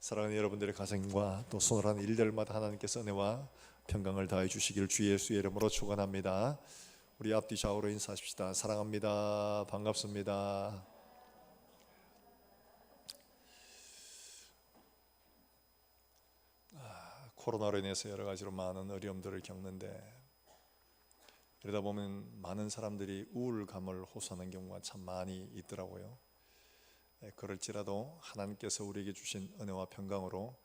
사랑하는 여러분들의 가정과 또 손을하는 일들마다 하나님께서 은혜와 평강을 더해 주시기를 주 예수의 이름으로 축원합니다. 우리 앞뒤 좌우로 인사하십시다. 사랑합니다. 반갑습니다. 코로나로 인해서 여러 가지로 많은 어려움들을 겪는데, 그러다 보면 많은 사람들이 우울감을 호소하는 경우가 참 많이 있더라고요. 그럴지라도 하나님께서 우리에게 주신 은혜와 평강으로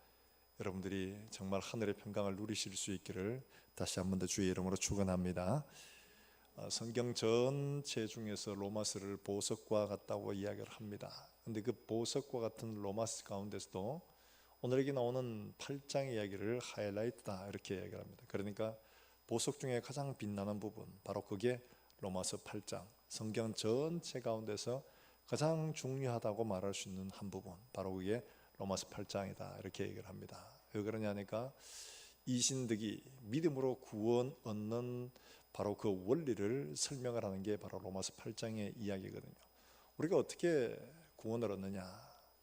여러분들이 정말 하늘의 평강을 누리실 수 있기를 다시 한 번 더 주의 이름으로 축원합니다. 성경 전체 중에서 로마서를 보석과 같다고 이야기를 합니다. 그런데 그 보석과 같은 로마서 가운데서도 오늘에게 나오는 8장 이야기를 하이라이트다 이렇게 이야기를 합니다. 그러니까 보석 중에 가장 빛나는 부분, 바로 그게 로마서 8장, 성경 전체 가운데서 가장 중요하다고 말할 수 있는 한 부분, 바로 그게 로마서 8장이다 이렇게 얘기를 합니다. 왜 그러냐니까 이신득이 믿음으로 구원 얻는 바로 그 원리를 설명을 하는 게 바로 로마서 8장의 이야기거든요. 우리가 어떻게 구원을 얻느냐,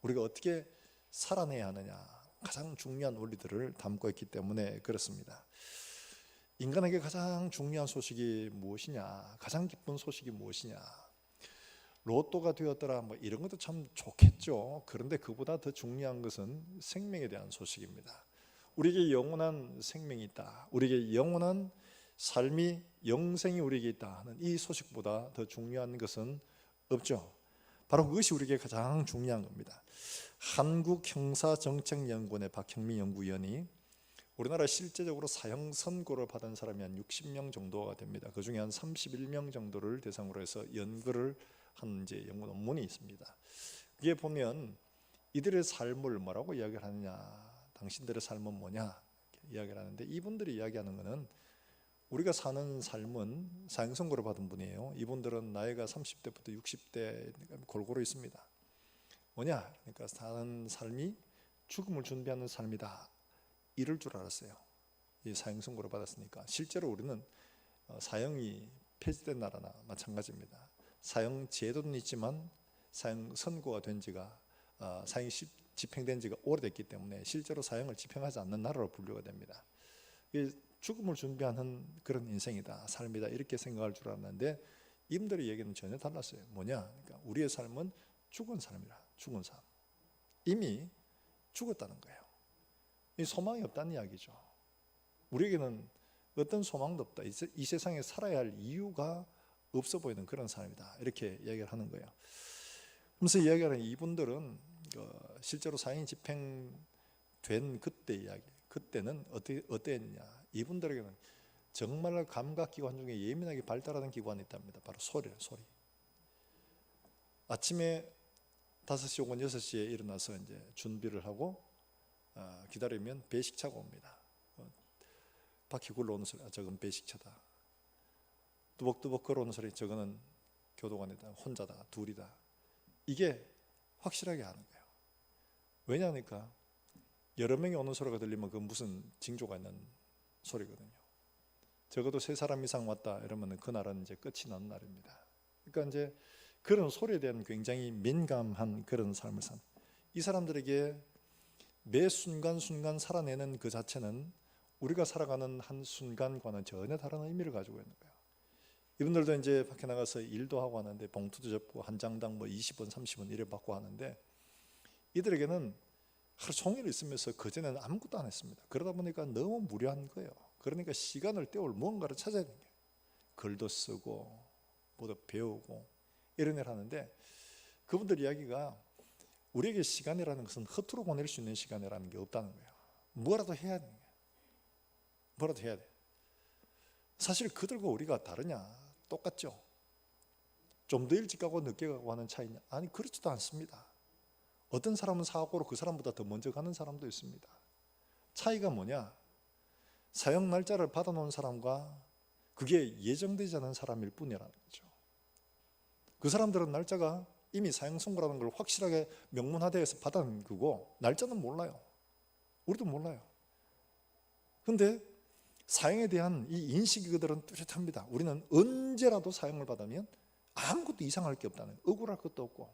우리가 어떻게 살아내야 하느냐, 가장 중요한 원리들을 담고 있기 때문에 그렇습니다. 인간에게 가장 중요한 소식이 무엇이냐, 가장 기쁜 소식이 무엇이냐, 로또가 되었더라 뭐 이런 것도 참 좋겠죠. 그런데 그보다 더 중요한 것은 생명에 대한 소식입니다. 우리에게 영원한 생명이 있다, 우리에게 영원한 삶이, 영생이 우리에게 있다 하는 이 소식보다 더 중요한 것은 없죠. 바로 그것이 우리에게 가장 중요한 겁니다. 한국형사정책연구원의 박형미 연구위원이 우리나라 실제적으로 사형 선고를 받은 사람이 한 60명 정도가 됩니다. 그 중에 한 31명 정도를 대상으로 해서 연구를 한 이제 연구 논문이 있습니다. 이게 보면 이들의 삶을 뭐라고 이야기를 하느냐, 당신들의 삶은 뭐냐 이야기를 하는데, 이분들이 이야기하는 것은 우리가 사는 삶은 사형 선고를 받은 분이에요. 이분들은 나이가 30대부터 60대 골고루 있습니다. 뭐냐, 그러니까 사는 삶이 죽음을 준비하는 삶이다 이럴 줄 알았어요. 이 사형 선고를 받았으니까. 실제로 우리는 사형이 폐지된 나라나 마찬가지입니다. 사형 제도는 있지만 사형 선고가 된 지가, 사형이 집행된 지가 오래됐기 때문에 실제로 사형을 집행하지 않는 나라로 분류가 됩니다. 죽음을 준비하는 그런 인생이다, 삶이다 이렇게 생각할 줄 알았는데 이분들의 얘기는 전혀 달랐어요. 뭐냐, 그러니까 우리의 삶은 죽은 삶이라, 죽은 삶, 이미 죽었다는 거예요. 이 소망이 없다는 이야기죠. 우리에게는 어떤 소망도 없다, 이 세상에 살아야 할 이유가 없어 보이는 그런 삶이다 이렇게 이야기를 하는 거예요. 그래서 이야기하는 이분들은 실제로 사형이 집행된 그때 이야기, 그때는 어땠냐, 이분들에게는 정말 감각기관 중에 예민하게 발달하는 기관이 있답니다. 바로 소리예요. 소리. 아침에 5시 혹은 6시에 일어나서 이제 준비를 하고 기다리면 배식차가 옵니다. 바퀴 굴러오는 소리, 저건 배식차다. 뚜벅뚜벅 걸어오는 소리, 저거는 교도관이다, 혼자다, 둘이다. 이게 확실하게 아는 거예요. 왜냐하니까 여러 명이 오는 소리가 들리면 그 무슨 징조가 있는 소리거든요. 적어도 3사람 이상 왔다 이러면 그날은 이제 끝이 나는 날입니다. 그러니까 이제 그런 소리에 대한 굉장히 민감한 그런 삶을 산, 이 사람들에게 매 순간순간 살아내는 그 자체는 우리가 살아가는 한 순간과는 전혀 다른 의미를 가지고 있는 거예요. 이분들도 이제 밖에 나가서 일도 하고 하는데 봉투도 접고 한 장당 뭐 20원 30원 이래 받고 하는데, 이들에게는 하루 종일 있으면서 그전에는 아무것도 안 했습니다. 그러다 보니까 너무 무료한 거예요. 그러니까 시간을 때울 무언가를 찾아야 되는 거예요. 글도 쓰고 뭐도 배우고 이런 일을 하는데, 그분들 이야기가 우리에게 시간이라는 것은 허투루 보낼 수 있는 시간이라는 게 없다는 거예요. 뭐라도 해야 되는 거예요. 뭐라도 해야 돼. 사실 그들과 우리가 다르냐? 똑같죠. 좀 더 일찍 가고 늦게 가고 하는 차이냐? 아니, 그렇지도 않습니다. 어떤 사람은 사고로 그 사람보다 더 먼저 가는 사람도 있습니다. 차이가 뭐냐? 사형 날짜를 받아놓은 사람과 그게 예정되지 않은 사람일 뿐이라는 거죠. 그 사람들은 날짜가 이미 사형 선고라는 걸 확실하게 명문화대에서 받아낸 거고 날짜는 몰라요. 우리도 몰라요. 그런데 사형에 대한 이 인식이 그들은 뚜렷합니다. 우리는 언제라도 사형을 받으면 아무것도 이상할 게 없다는, 억울할 것도 없고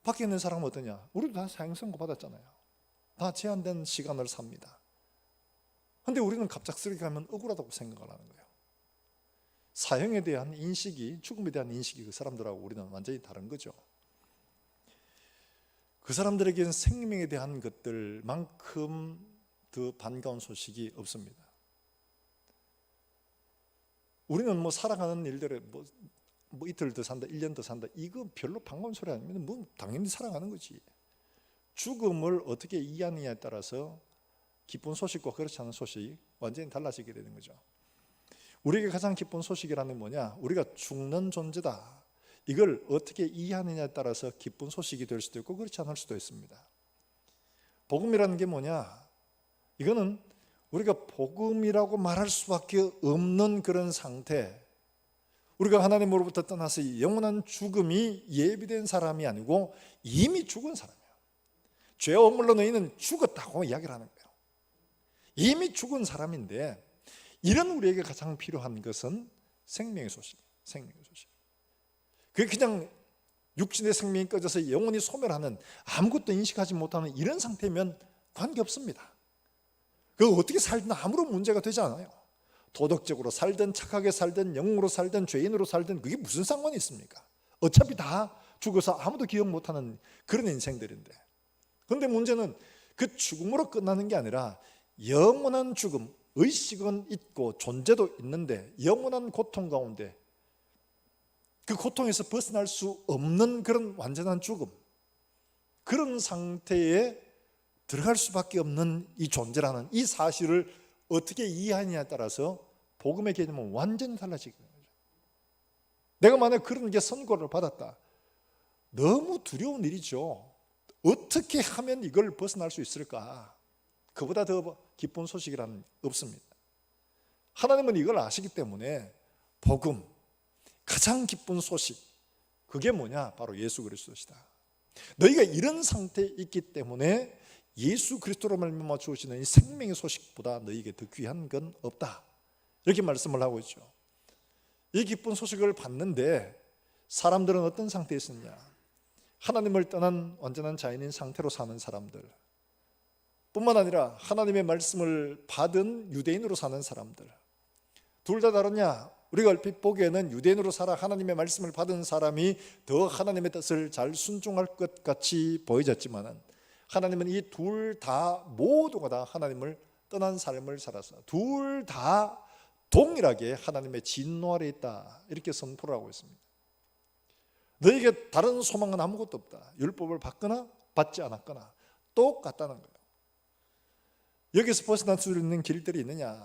밖에 있는 사람은 어떠냐? 우리도 다 사형 선고 받았잖아요. 다 제한된 시간을 삽니다. 그런데 우리는 갑작스럽게 가면 억울하다고 생각을 하는 거예요. 사형에 대한 인식이, 죽음에 대한 인식이 그 사람들하고 우리는 완전히 다른 거죠. 그 사람들에게는 생명에 대한 것들만큼 더 반가운 소식이 없습니다. 우리는 뭐 살아가는 일들에 뭐 이틀 더 산다, 1년 더 산다, 이거 별로 반가운 소리 아니면 뭐 당연히 살아가는 거지. 죽음을 어떻게 이해하느냐에 따라서 기쁜 소식과 그렇지 않은 소식이 완전히 달라지게 되는 거죠. 우리에게 가장 기쁜 소식이라는 게 뭐냐? 우리가 죽는 존재다. 이걸 어떻게 이해하느냐에 따라서 기쁜 소식이 될 수도 있고 그렇지 않을 수도 있습니다. 복음이라는 게 뭐냐? 이거는 우리가 복음이라고 말할 수밖에 없는 그런 상태, 우리가 하나님으로부터 떠나서 영원한 죽음이 예비된 사람이 아니고 이미 죽은 사람이에요. 죄와 허물로 너희는 죽었다고 이야기를 하는 거예요. 이미 죽은 사람인데, 이런 우리에게 가장 필요한 것은 생명의 소식이에요. 생명의 소식. 그게 그냥 육신의 생명이 꺼져서 영혼이 소멸하는, 아무것도 인식하지 못하는 이런 상태면 관계없습니다. 그거 어떻게 살든 아무런 문제가 되지 않아요. 도덕적으로 살든 착하게 살든 영으로 살든 죄인으로 살든 그게 무슨 상관이 있습니까? 어차피 다 죽어서 아무도 기억 못하는 그런 인생들인데, 그런데 문제는 그 죽음으로 끝나는 게 아니라 영원한 죽음, 의식은 있고 존재도 있는데 영원한 고통 가운데 그 고통에서 벗어날 수 없는 그런 완전한 죽음, 그런 상태에 들어갈 수밖에 없는 이 존재라는 이 사실을 어떻게 이해하느냐에 따라서 복음의 개념은 완전히 달라지게 되는 거죠. 내가 만약 그런 게 선고를 받았다, 너무 두려운 일이죠. 어떻게 하면 이걸 벗어날 수 있을까? 그보다 더 기쁜 소식이란 없습니다. 하나님은 이걸 아시기 때문에 복음, 가장 기쁜 소식, 그게 뭐냐? 바로 예수 그리스도시다. 너희가 이런 상태에 있기 때문에 예수 그리스도로 말미암아 주시는 이 생명의 소식보다 너희에게 더 귀한 건 없다, 이렇게 말씀을 하고 있죠. 이 기쁜 소식을 받는데 사람들은 어떤 상태에 있었냐? 하나님을 떠난 완전한 자연인 상태로 사는 사람들, 뿐만 아니라 하나님의 말씀을 받은 유대인으로 사는 사람들, 둘 다 다르냐? 우리가 얼핏 보기에는 유대인으로 살아 하나님의 말씀을 받은 사람이 더 하나님의 뜻을 잘 순종할 것 같이 보여졌지만은, 하나님은 이 둘 다 모두가 다 하나님을 떠난 삶을 살아서 둘 다 동일하게 하나님의 진노 아래 있다, 이렇게 선포를 하고 있습니다. 너에게 다른 소망은 아무것도 없다. 율법을 받거나 받지 않았거나 똑같다는 거예요. 여기서 벗어날 수 있는 길들이 있느냐?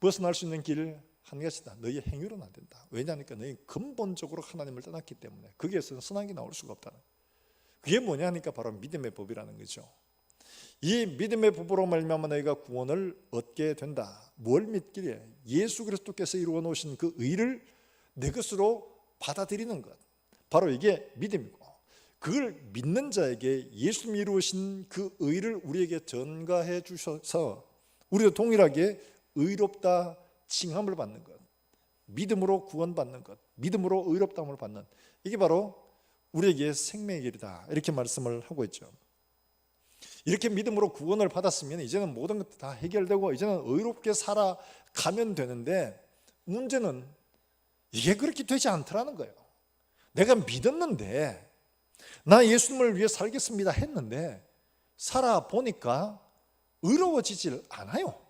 벗어날 수 있는 길 한 가지다. 너희의 행위로는 안 된다. 왜냐하니까 너희 근본적으로 하나님을 떠났기 때문에 거기에서는 선한 게 나올 수가 없다는 거예요. 그게 뭐냐 하니까 바로 믿음의 법이라는 거죠. 이 믿음의 법으로 말미암아 너희가 구원을 얻게 된다. 뭘 믿기에? 예수 그리스도께서 이루어 놓으신 그 의를 내 것으로 받아들이는 것, 바로 이게 믿음이고, 그걸 믿는 자에게 예수님이 이루신 그 의를 우리에게 전가해 주셔서 우리도 동일하게 의롭다 칭함을 받는 것, 믿음으로 구원받는 것, 믿음으로 의롭다함을 받는, 이게 바로 우리에게 생명의 길이다, 이렇게 말씀을 하고 있죠. 이렇게 믿음으로 구원을 받았으면 이제는 모든 것도 다 해결되고 이제는 의롭게 살아가면 되는데, 문제는 이게 그렇게 되지 않더라는 거예요. 내가 믿었는데, 나 예수님을 위해 살겠습니다 했는데 살아보니까 의로워지질 않아요.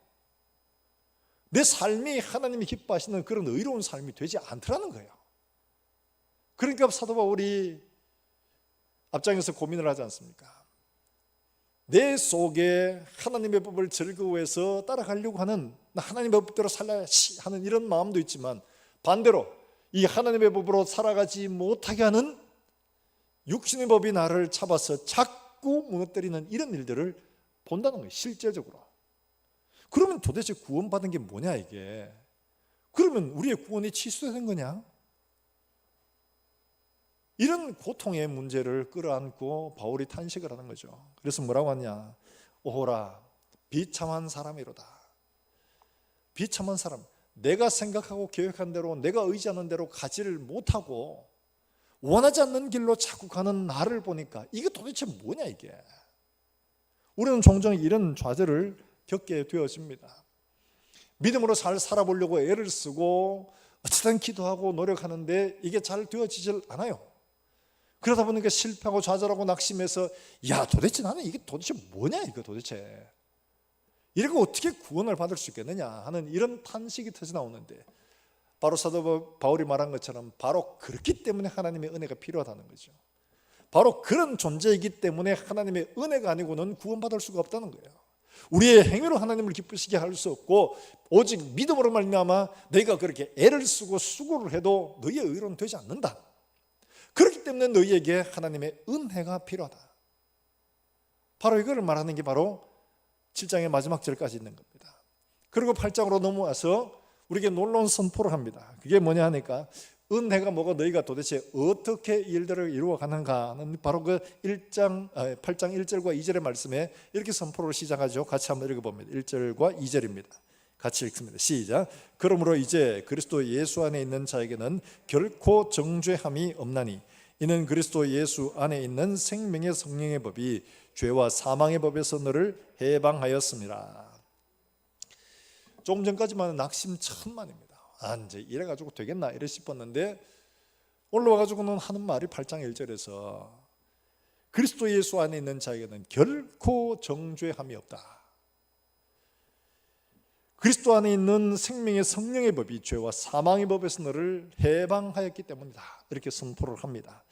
내 삶이 하나님이 기뻐하시는 그런 의로운 삶이 되지 않더라는 거예요. 그러니까 사도 바울이 앞장에서 고민을 하지 않습니까? 내 속에 하나님의 법을 즐거워해서 따라가려고 하는, 나 하나님의 법대로 살아야지 하는 이런 마음도 있지만, 반대로 이 하나님의 법으로 살아가지 못하게 하는 육신의 법이 나를 잡아서 자꾸 무너뜨리는 이런 일들을 본다는 거예요, 실제적으로. 그러면 도대체 구원받은 게 뭐냐 이게? 그러면 우리의 구원이 취소된 거냐? 이런 고통의 문제를 끌어안고 바울이 탄식을 하는 거죠. 그래서 뭐라고 하냐? 오호라 비참한 사람이로다. 비참한 사람, 내가 생각하고 계획한 대로, 내가 의지하는 대로 가지를 못하고 원하지 않는 길로 자꾸 가는 나를 보니까 이게 도대체 뭐냐 이게. 우리는 종종 이런 좌절을 겪게 되어집니다. 믿음으로 잘 살아보려고 애를 쓰고 어쨌든 기도하고 노력하는데 이게 잘 되어지질 않아요. 그러다 보니까 실패하고 좌절하고 낙심해서 야 도대체 나는 이게 도대체 뭐냐 이거 도대체 이렇게 어떻게 구원을 받을 수 있겠느냐 하는 이런 탄식이 터져 나오는데, 바로 사도 바울이 말한 것처럼 바로 그렇기 때문에 하나님의 은혜가 필요하다는 거죠. 바로 그런 존재이기 때문에 하나님의 은혜가 아니고는 구원받을 수가 없다는 거예요. 우리의 행위로 하나님을 기쁘시게 할 수 없고 오직 믿음으로 말미암아 너희가 그렇게 애를 쓰고 수고를 해도 너희의 의로는 되지 않는다. 그렇기 때문에 너희에게 하나님의 은혜가 필요하다. 바로 이걸 말하는 게 바로 7장의 마지막 절까지 있는 겁니다. 그리고 8장으로 넘어와서 우리에게 놀라운 선포를 합니다. 그게 뭐냐 하니까 은혜가 뭐고 너희가 도대체 어떻게 일들을 이루어가는가는 바로 그 8장 1절과 2절의 말씀에 이렇게 선포를 시작하죠. 같이 한번 읽어봅니다. 1절과 2절입니다. 같이 읽습니다. 시작. 그러므로 이제 그리스도 예수 안에 있는 자에게는 결코 정죄함이 없나니 이는 그리스도 예수 안에 있는 생명의 성령의 법이 죄와 사망의 법에서 너를 해방하였습니다. 조금 전까지만 낙심천만입니다. 이제 이래가지고 되겠나 이래 싶었는데 올라와가지고는 하는 말이 8장 1절에서 그리스도 예수 안에 있는 자에게는 결코 정죄함이 없다. 그리스도 안에 있는 생명의 성령의 법이 죄와 사망의 법에서 너를 해방하였기 때문이다. 이렇게 선포를 합니다.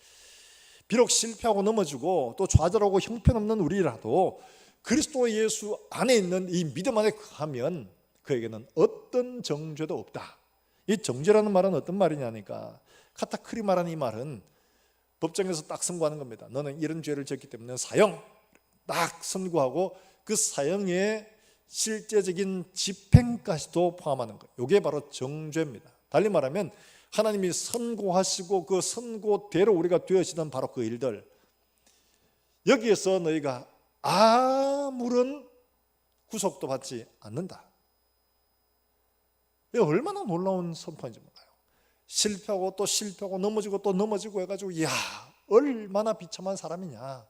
비록 실패하고 넘어지고 또 좌절하고 형편없는 우리라도 그리스도 예수 안에 있는 이 믿음 안에 거하면 그에게는 어떤 정죄도 없다. 이 정죄라는 말은 어떤 말이냐니까 카타크리마라는 이 말은 법정에서 딱 선고하는 겁니다. 너는 이런 죄를 졌기 때문에 사형 딱 선고하고 그 사형의 실제적인 집행까지도 포함하는 거예요. 이게 바로 정죄입니다. 달리 말하면 하나님이 선고하시고 그 선고대로 우리가 되어지던 바로 그 일들, 여기에서 너희가 아무런 구속도 받지 않는다. 이게 얼마나 놀라운 선포인지 몰라요. 실패하고 또 실패하고 넘어지고 또 넘어지고 해가지고 이야 얼마나 비참한 사람이냐,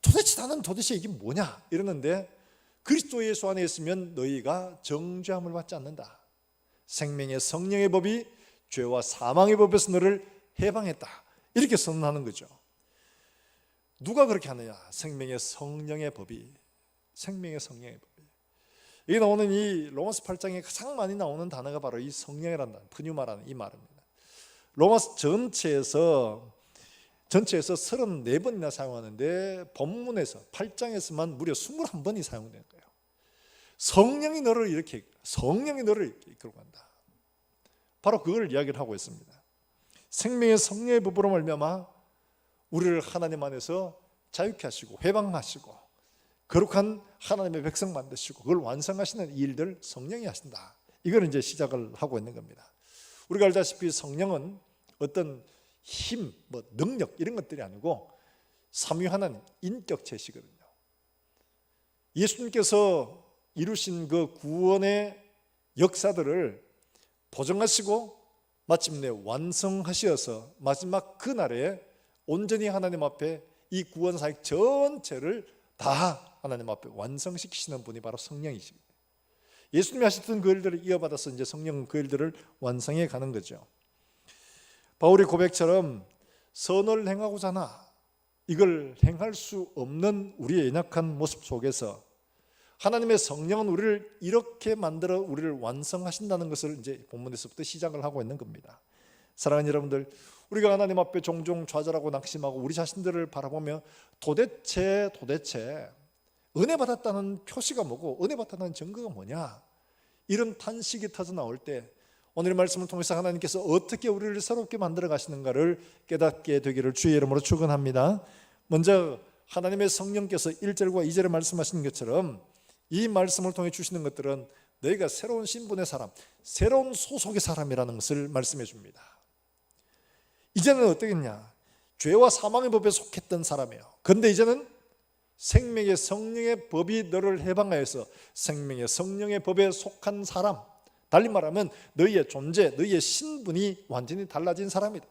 도대체 나는 도대체 이게 뭐냐 이러는데 그리스도 예수 안에 있으면 너희가 정죄함을 받지 않는다. 생명의 성령의 법이 죄와 사망의 법에서 너를 해방했다. 이렇게 선언하는 거죠. 누가 그렇게 하느냐? 생명의 성령의 법이, 생명의 성령의 법이. 여기 나오는 이 로마서 8장에 가장 많이 나오는 단어가 바로 이 성령이라는 단어, 프뉴마라는 이 말입니다. 로마서 전체에서 34번이나 사용하는데 본문에서 8장에서만 무려 21번이 사용되는 거예요. 성령이 너를 이렇게 이끌고 간다. 바로 그걸 이야기를 하고 있습니다. 생명의 성령의 법으로 말미암아 우리를 하나님 안에서 자유케 하시고 회방하시고 거룩한 하나님의 백성 만드시고 그걸 완성하시는 일들 성령이 하신다. 이걸 이제 시작을 하고 있는 겁니다. 우리가 알다시피 성령은 어떤 힘, 능력 이런 것들이 아니고 삼위하나님 인격체시거든요. 예수님께서 이루신 그 구원의 역사들을 보정하시고 마침내 완성하셔서 마지막 그날에 온전히 하나님 앞에 이 구원 사역 전체를 다 하나님 앞에 완성시키시는 분이 바로 성령이십니다. 예수님이 하셨던 그 일들을 이어받아서 이제 성령은 그 일들을 완성해 가는 거죠. 바울의 고백처럼 선을 행하고자 하나 이걸 행할 수 없는 우리의 연약한 모습 속에서 하나님의 성령은 우리를 이렇게 만들어 우리를 완성하신다는 것을 이제 본문에서부터 시작을 하고 있는 겁니다. 사랑하는 여러분들, 우리가 하나님 앞에 종종 좌절하고 낙심하고 우리 자신들을 바라보며 도대체 은혜 받았다는 표시가 뭐고 은혜 받았다는 증거가 뭐냐, 이런 탄식이 터져 나올 때 오늘의 말씀을 통해서 하나님께서 어떻게 우리를 새롭게 만들어 가시는가를 깨닫게 되기를 주의 이름으로 축원합니다. 먼저 하나님의 성령께서 1절과 2절에 말씀하시는 것처럼 이 말씀을 통해 주시는 것들은 너희가 새로운 신분의 사람, 새로운 소속의 사람이라는 것을 말씀해 줍니다. 이제는 어떻겠냐? 죄와 사망의 법에 속했던 사람이에요. 그런데 이제는 생명의 성령의 법이 너를 해방하여서 생명의 성령의 법에 속한 사람, 달리 말하면 너희의 존재, 너희의 신분이 완전히 달라진 사람이다.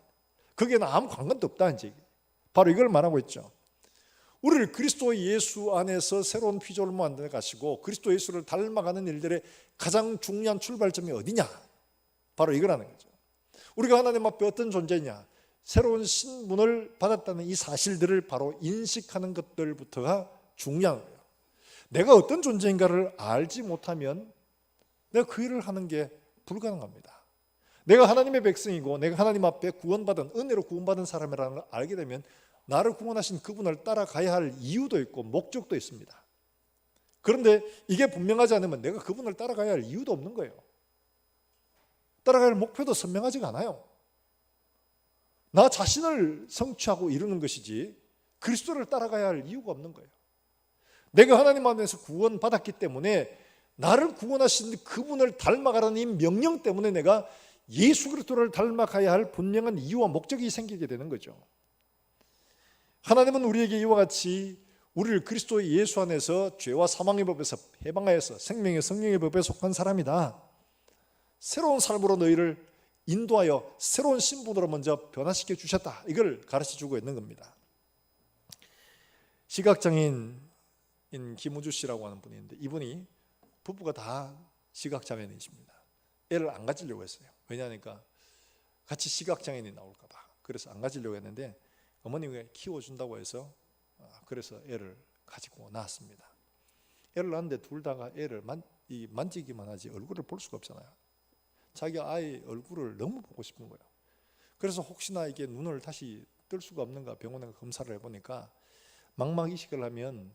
거기에는 아무 관계도 없다 이제. 바로 이걸 말하고 있죠. 우리를 그리스도 예수 안에서 새로운 피조물로 만들어 가시고 그리스도 예수를 닮아가는 일들의 가장 중요한 출발점이 어디냐? 바로 이거라는 거죠. 우리가 하나님 앞에 어떤 존재냐? 새로운 신분을 받았다는 이 사실들을 바로 인식하는 것들부터가 중요한 거예요. 내가 어떤 존재인가를 알지 못하면 내가 그 일을 하는 게 불가능합니다. 내가 하나님의 백성이고 내가 하나님 앞에 구원받은 은혜로 구원받은 사람이라는 걸 알게 되면 나를 구원하신 그분을 따라가야 할 이유도 있고 목적도 있습니다. 그런데 이게 분명하지 않으면 내가 그분을 따라가야 할 이유도 없는 거예요. 따라갈 목표도 선명하지가 않아요. 나 자신을 성취하고 이루는 것이지 그리스도를 따라가야 할 이유가 없는 거예요. 내가 하나님 안에서 구원받았기 때문에 나를 구원하신 그분을 닮아가라는 이 명령 때문에 내가 예수 그리스도를 닮아가야 할 분명한 이유와 목적이 생기게 되는 거죠. 하나님은 우리에게 이와 같이 우리를 그리스도 예수 안에서 죄와 사망의 법에서 해방하여서 생명의 성령의 법에 속한 사람이다. 새로운 삶으로 너희를 인도하여 새로운 신분으로 먼저 변화시켜 주셨다. 이걸 가르쳐 주고 있는 겁니다. 시각장애인 김우주 씨라고 하는 분이 있는데 이분이 부부가 다 시각장애인이십니다. 애를 안 가지려고 했어요. 왜냐하니까 같이 시각장애인이 나올까 봐. 그래서 안 가지려고 했는데 어머니가 키워준다고 해서 그래서 애를 가지고 낳았습니다. 애를 낳았는데 둘 다가 애를 만지기만 하지 얼굴을 볼 수가 없잖아요. 자기 아이 얼굴을 너무 보고 싶은 거예요. 그래서 혹시나 이게 눈을 다시 뜰 수가 없는가 병원에 검사를 해보니까 망막 이식을 하면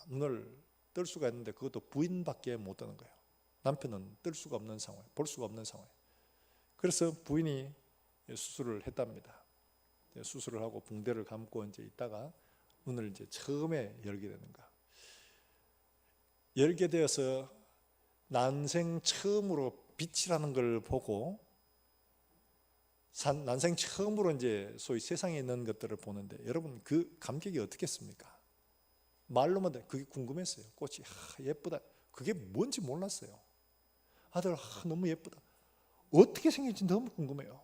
눈을 뜰 수가 있는데 그것도 부인밖에 못 뜨는 거예요. 남편은 뜰 수가 없는 상황, 볼 수가 없는 상황. 그래서 부인이 수술을 했답니다. 수술을 하고 붕대를 감고 이제 있다가 눈을 이제 처음에 열게 되는가. 열게 되어서 난생 처음으로 빛이라는 걸 보고 난생 처음으로 이제 소위 세상에 있는 것들을 보는데 여러분 그 감격이 어떻겠습니까? 말로만 그게 궁금했어요. 꽃이 예쁘다. 그게 뭔지 몰랐어요. 아들 너무 예쁘다. 어떻게 생긴지 너무 궁금해요.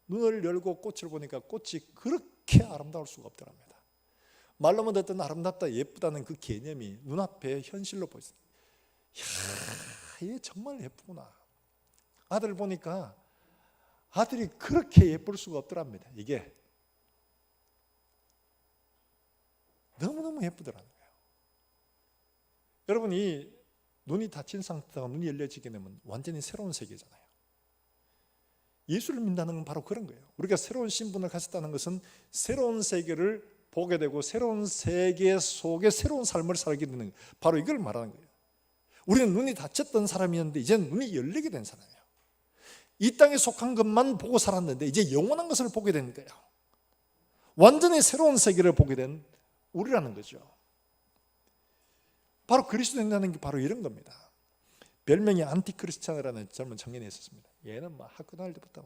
눈을 열고 꽃을 보니까 꽃이 그렇게 아름다울 수가 없더랍니다. 말로만 듣던 아름답다 예쁘다는 그 개념이 눈앞에 현실로 보였어요. 이게 정말 예쁘구나. 아들 보니까 아들이 그렇게 예쁠 수가 없더랍니다. 이게 너무너무 예쁘더라는 거예요. 여러분 이 눈이 닫힌 상태가 눈이 열려지게 되면 완전히 새로운 세계잖아요. 예수를 믿는다는 건 바로 그런 거예요. 우리가 새로운 신분을 가졌다는 것은 새로운 세계를 보게 되고 새로운 세계 속에 새로운 삶을 살게 되는 거예요. 바로 이걸 말하는 거예요. 우리는 눈이 닫혔던 사람이었는데 이제는 눈이 열리게 된 사람이에요. 이 땅에 속한 것만 보고 살았는데 이제 영원한 것을 보게 되는 거예요. 완전히 새로운 세계를 보게 된 우리라는 거죠. 바로 그리스도인이라는 게 바로 이런 겁니다. 별명이 안티크리스찬이라는 젊은 청년이 있었습니다. 얘는 막 학교 다닐 때부터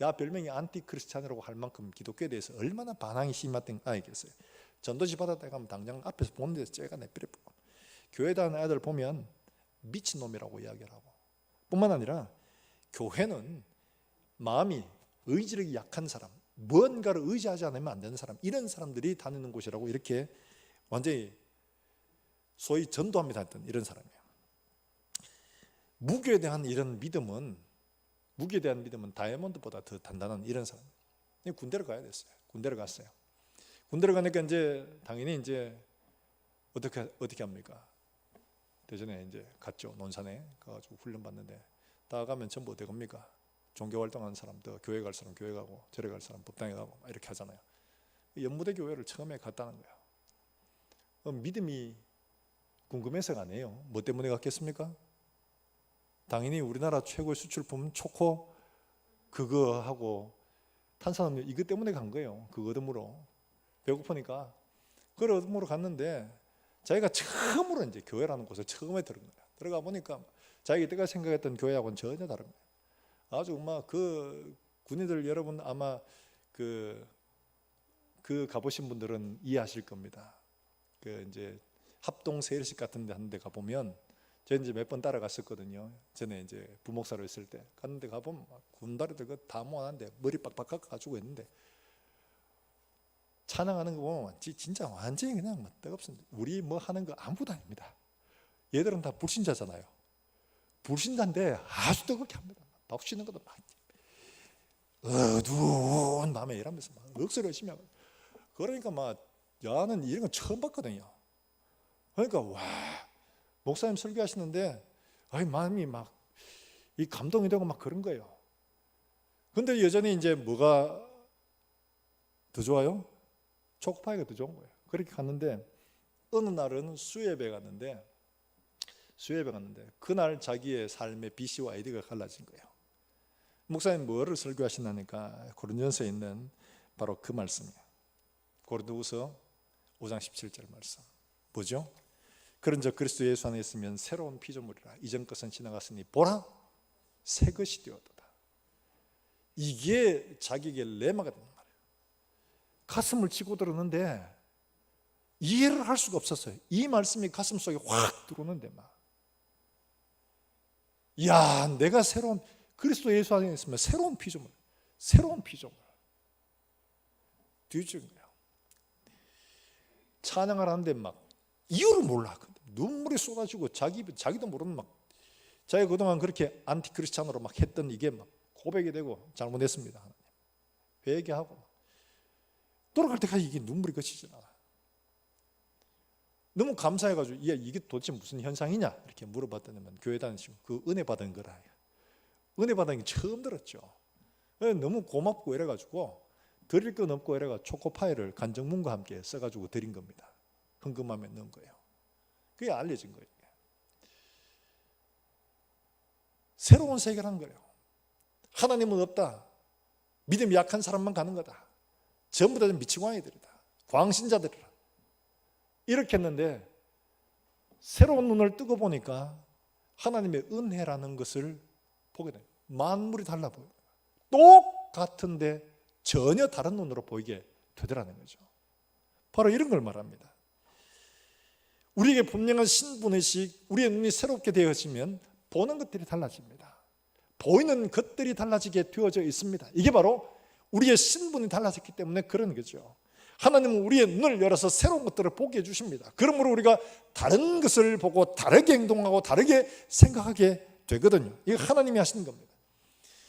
야 별명이 안티크리스찬이라고 할 만큼 기독교에 대해서 얼마나 반항이 심했던 아이겠어요. 전도지 받았다 가면 당장 앞에서 보는 데서 째가 내버려 뿌고 교회 다니는 아이들 보면 미친놈이라고 이야기를 하고 뿐만 아니라 교회는 마음이 의지력이 약한 사람, 무언가를 의지하지 않으면 안 되는 사람, 이런 사람들이 다니는 곳이라고 이렇게 완전히 소위 전도합니다 했던 이런 사람이에요. 무교에 대한 이런 믿음은 다이아몬드보다 더 단단한 이런 사람. 군대를 가야 됐어요. 군대를 갔어요. 군대를 가니까 이제 당연히 이제 어떻게 합니까? 대전에 이제 갔죠. 논산에 가가지고 훈련 받는데 다 가면 전부 어떻게 합니까? 종교 활동하는 사람들, 교회 갈 사람 교회 가고, 절에 갈 사람 법당에 가고 이렇게 하잖아요. 연무대 교회를 처음에 갔다는 거예요. 믿음이 궁금해서가 아니에요. 뭐 때문에 갔겠습니까? 당연히 우리나라 최고의 수출품 초코 그거 하고 탄산음료 이것 때문에 간 거예요. 그 얻음으로 배고프니까 그 얻음으로 갔는데 자기가 처음으로 이제 교회라는 곳에 처음에 들은 거예요. 들어가 보니까 자기가 이때가 생각했던 교회하고는 전혀 다른 거예요. 아주 막 그 군인들 여러분 아마 그 가보신 분들은 이해하실 겁니다. 그 이제 합동 세일식 같은 데 하는 데 가보면 제가 이제 몇 번 따라갔었거든요. 전에 이제 부목사로 있을 때 갔는데 가보면 막 군다리들 다 모아놨는데 머리 빡빡 깎아가지고 있는데 찬양하는 거 보면 진짜 완전히 그냥 뭐 뜨겁습니다. 우리 뭐 하는 거 아무것도 아닙니다. 얘들은 다 불신자잖아요. 불신자인데 아주 뜨겁게 합니다. 박수치는 것도 막 어두운 밤에 이러면서 막 억수로 열심히 하고, 그러니까 막 야는 이런 거 처음 봤거든요. 그러니까 와, 목사님 설교하시는데 아이 마음이 막 이 감동이 되고 막 그런 거예요. 근데 여전히 이제 뭐가 더 좋아요? 초코파이가 더 좋은 거예요. 그렇게 갔는데 어느 날은 수협에 갔는데 그날 자기의 삶의 BC와 ID가 갈라진 거예요. 목사님 뭐를 설교하시나니까 고린도전서에 있는 바로 그 말씀이에요. 고린도후서 5장 17절 말씀 뭐죠? 그런즉 그리스도 예수 안에 있으면 새로운 피조물이라 이전 것은 지나갔으니 보라 새 것이 되었도다. 이게 자기에게 레마가 되는 말이에요. 가슴을 치고 들었는데 이해를 할 수가 없었어요. 이 말씀이 가슴 속에 확 들어오는데 막 야, 내가 새로운 그리스도 예수 안에 있으면 새로운 피조물 뒤집은 거예요. 찬양을 하는데 막 이유를 몰라. 눈물이 쏟아지고 자기도 모르는 막 자기가 그동안 그렇게 안티크리스찬으로 막 했던 이게 막 고백이 되고 잘못했습니다. 하나님 회개하고 돌아갈 때까지 이게 눈물이 그치지 않아. 너무 감사해가지고 이게 도대체 무슨 현상이냐 이렇게 물어봤더니 교회 다니시고 그 은혜 받은 거라. 은혜 받은 게 처음 들었죠. 너무 고맙고 이래가지고 드릴 건 없고 이래가 초코파이를 간정문과 함께 써가지고 드린 겁니다. 헌금함에 넣은 거예요. 그게 알려진 거예요. 새로운 세계라는 거예요. 하나님은 없다. 믿음이 약한 사람만 가는 거다. 전부 다 미치광이들이다. 광신자들이다. 이렇게 했는데 새로운 눈을 뜨고 보니까 하나님의 은혜라는 것을 보게 돼요. 만물이 달라 보여요. 똑같은데 전혀 다른 눈으로 보이게 되더라는 거죠. 바로 이런 걸 말합니다. 우리에게 분명한 신분의식, 우리의 눈이 새롭게 되어지면 보는 것들이 달라집니다. 보이는 것들이 달라지게 되어져 있습니다. 이게 바로 우리의 신분이 달라졌기 때문에 그런 거죠. 하나님은 우리의 눈을 열어서 새로운 것들을 보게 해주십니다. 그러므로 우리가 다른 것을 보고 다르게 행동하고 다르게 생각하게 되거든요. 이거 하나님이 하시는 겁니다.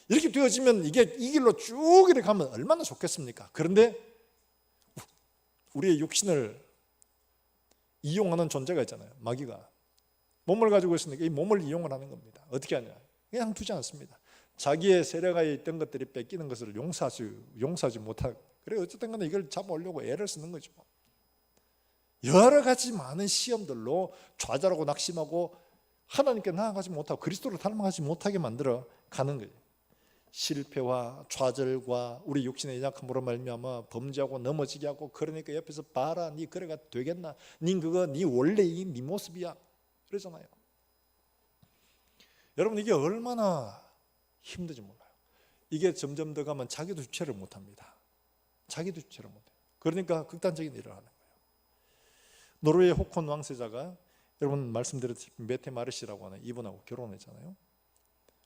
이렇게 되어지면 이게 이 길로 쭉 이렇게 가면 얼마나 좋겠습니까? 그런데 우리의 육신을 이용하는 존재가 있잖아요. 마귀가 몸을 가지고 있으니까 이 몸을 이용을 하는 겁니다. 어떻게 하냐? 그냥 두지 않습니다. 자기의 세력하에 있던 것들이 뺏기는 것을 용서하지 못하고, 그래 어쨌든 간에 이걸 잡아오려고 애를 쓰는 거죠. 여러 가지 많은 시험들로 좌절하고 낙심하고 하나님께 나아가지 못하고 그리스도를 닮아가지 못하게 만들어 가는 거예요. 실패와 좌절과 우리 육신의 약함으로 말미암아 범죄하고 넘어지게 하고, 그러니까 옆에서 봐라, 네 그래가 되겠나, 그거 네 원래 네 모습이야 그러잖아요. 여러분 이게 얼마나 힘든지 몰라요. 이게 점점 더 가면 자기도 주체를 못합니다. 자기도 주체를 못해요. 그러니까 극단적인 일을 하는 거예요. 노르웨이 호콘 왕세자가 여러분 말씀드렸듯이 메테마르시라고 하는 이분하고 결혼했잖아요.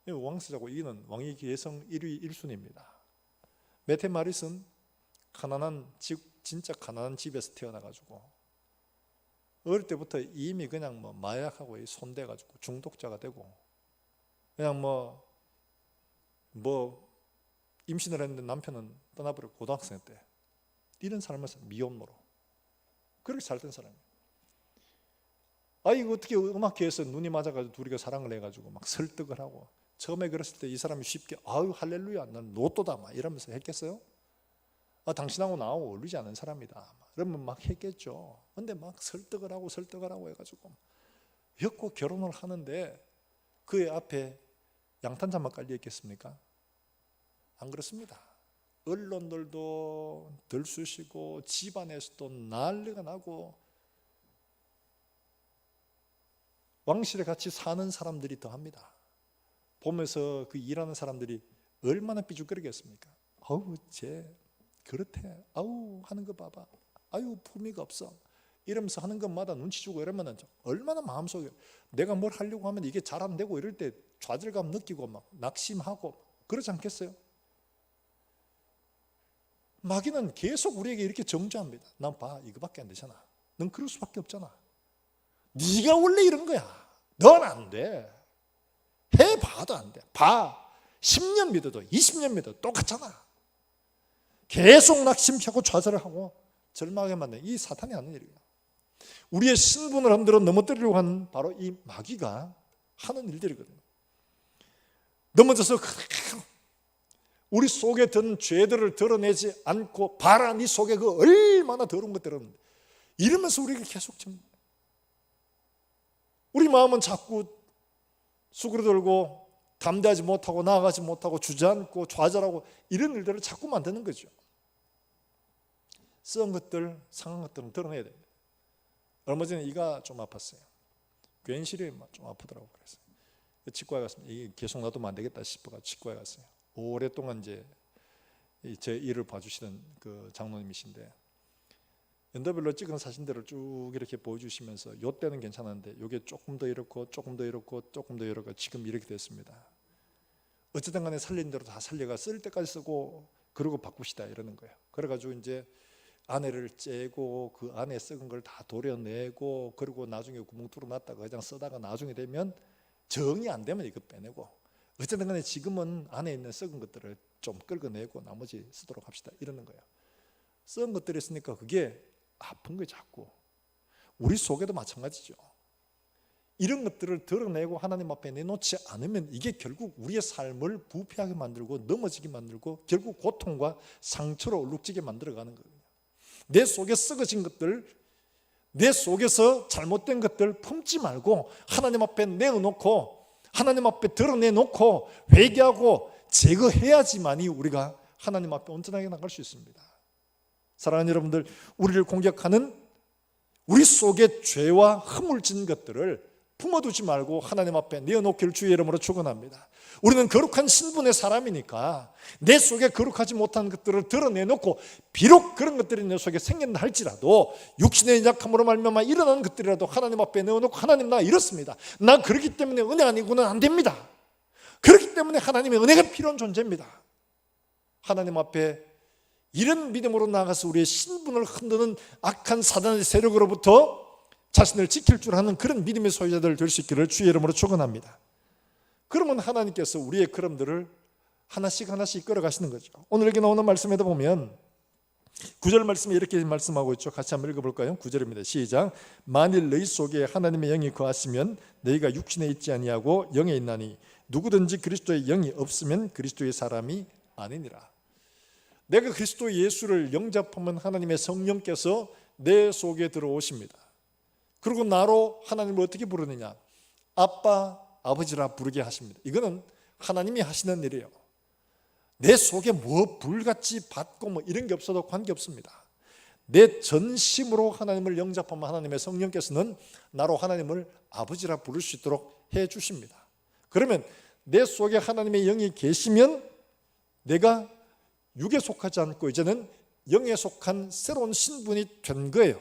왕세자고 이는 왕위 계성 1위 1순위입니다. 메테마르스는 진짜 가난한 집에서 태어나가지고 어릴 때부터 이미 그냥 뭐 마약하고 손대가지고 중독자가 되고, 그냥 뭐 임신을 했는데 남편은 떠나버리고 고등학생 때 이런 삶을 미혼모로 그렇게 살던 사람이에요. 이거 어떻게 음악회에서 눈이 맞아가지고 둘이가 사랑을 해가지고 막 설득을 하고, 처음에 그랬을 때 이 사람이 쉽게 아유 할렐루야 난 로또다 막 이러면서 했겠어요? 당신하고 나하고 어울리지 않은 사람이다 그러면 막 했겠죠. 근데 막 설득을 하고 해가지고 엮고 결혼을 하는데 그의 앞에 양탄자만 깔려 있겠습니까? 안 그렇습니다. 언론들도 들쑤시고 집안에서도 난리가 나고 왕실에 같이 사는 사람들이 더합니다. 보면서 그 일하는 사람들이 얼마나 삐죽거리겠습니까? 아우 쟤 그렇대, 아우 하는 거 봐봐, 아유 품위가 없어, 이러면서 하는 것마다 눈치 주고 이러면 얼마나 마음속에 내가 뭘 하려고 하면 이게 잘 안 되고 이럴 때 좌절감 느끼고 막 낙심하고 그러지 않겠어요? 마귀는 계속 우리에게 이렇게 정죄합니다. 난 봐, 이거밖에 안 되잖아. 넌 그럴 수밖에 없잖아. 네가 원래 이런 거야. 넌 안 돼. 해봐도 안 돼. 봐. 10년 믿어도 20년 믿어도 똑같잖아. 계속 낙심하고 좌절을 하고 절망하게 만드는 이 사탄이 하는 일이에요. 우리의 신분을 흔들어 넘어뜨리려고 하는 바로 이 마귀가 하는 일들이거든요. 넘어져서 우리 속에 든 죄들을 드러내지 않고 봐라 네 속에 그 얼마나 더러운 것들은 이러면서 우리가 계속 우리 마음은 자꾸 수그러들고 담대하지 못하고 나아가지 못하고 주저앉고 좌절하고 이런 일들을 자꾸 만드는 거죠. 썩은 것들, 상한 것들은 드러내야 됩니다. 얼마 전에 이가 좀 아팠어요. 괜시리 좀 아프더라고요. 그래서 치과에 갔습니다. 이게 계속 놔두면 안 되겠다 싶어서 치과에 갔어요. 오랫동안 이제 제 일을 봐주시던 그 장로님이신데 연도별로 찍은 사진들을 쭉 이렇게 보여주시면서 요 때는 괜찮았는데 요게 조금 더 이렇고 조금 더 이렇고 조금 더 이렇고 지금 이렇게 됐습니다. 어쨌든 간에 살린 대로 다 살려가 쓸 때까지 쓰고 그러고 바꾸시다 이러는 거예요. 그래가지고 이제 안에를 째고 그 안에 썩은 걸 다 도려내고 그리고 나중에 구멍 뚫어놨다가 그냥 쓰다가 나중에 되면 정이 안 되면 이거 빼내고 어쨌든 간에 지금은 안에 있는 썩은 것들을 좀 긁어내고 나머지 쓰도록 합시다 이러는 거예요. 썩은 것들이 있으니까 그게 아픈 거예요. 자꾸 우리 속에도 마찬가지죠. 이런 것들을 드러내고 하나님 앞에 내놓지 않으면 이게 결국 우리의 삶을 부패하게 만들고 넘어지게 만들고 결국 고통과 상처로 얼룩지게 만들어가는 거예요. 내 속에 썩어진 것들, 내 속에서 잘못된 것들 품지 말고 하나님 앞에 내어놓고 하나님 앞에 드러내놓고 회개하고 제거해야지만이 우리가 하나님 앞에 온전하게 나갈 수 있습니다. 사랑하는 여러분들, 우리를 공격하는 우리 속에 죄와 허물진 것들을 품어두지 말고 하나님 앞에 내어놓기를 주의 이름으로 축원합니다. 우리는 거룩한 신분의 사람이니까 내 속에 거룩하지 못한 것들을 드러내놓고 비록 그런 것들이 내 속에 생긴다 할지라도 육신의 약함으로 말미암아 일어나는 것들이라도 하나님 앞에 내어놓고 하나님 나 이렇습니다. 나 그렇기 때문에 은혜 아니고는 안 됩니다. 그렇기 때문에 하나님의 은혜가 필요한 존재입니다. 하나님 앞에 이런 믿음으로 나아가서 우리의 신분을 흔드는 악한 사단의 세력으로부터 자신을 지킬 줄 아는 그런 믿음의 소유자들 될 수 있기를 주의 이름으로 축원합니다. 그러면 하나님께서 우리의 그럼들을 하나씩 하나씩 이끌어 가시는 거죠. 오늘 여기 나오는 말씀에도 보면 9절 말씀에 이렇게 말씀하고 있죠. 같이 한번 읽어볼까요? 9절입니다. 시작. 만일 너희 속에 하나님의 영이 거하시면 너희가 육신에 있지 아니하고 영에 있나니 누구든지 그리스도의 영이 없으면 그리스도의 사람이 아니니라. 내가 그리스도 예수를 영접하면 하나님의 성령께서 내 속에 들어오십니다. 그리고 나로 하나님을 어떻게 부르느냐? 아빠, 아버지라 부르게 하십니다. 이거는 하나님이 하시는 일이에요. 내 속에 뭐 불같이 받고 뭐 이런 게 없어도 관계없습니다. 내 전심으로 하나님을 영접하면 하나님의 성령께서는 나로 하나님을 아버지라 부를 수 있도록 해 주십니다. 그러면 내 속에 하나님의 영이 계시면 내가 육에 속하지 않고 이제는 영에 속한 새로운 신분이 된 거예요.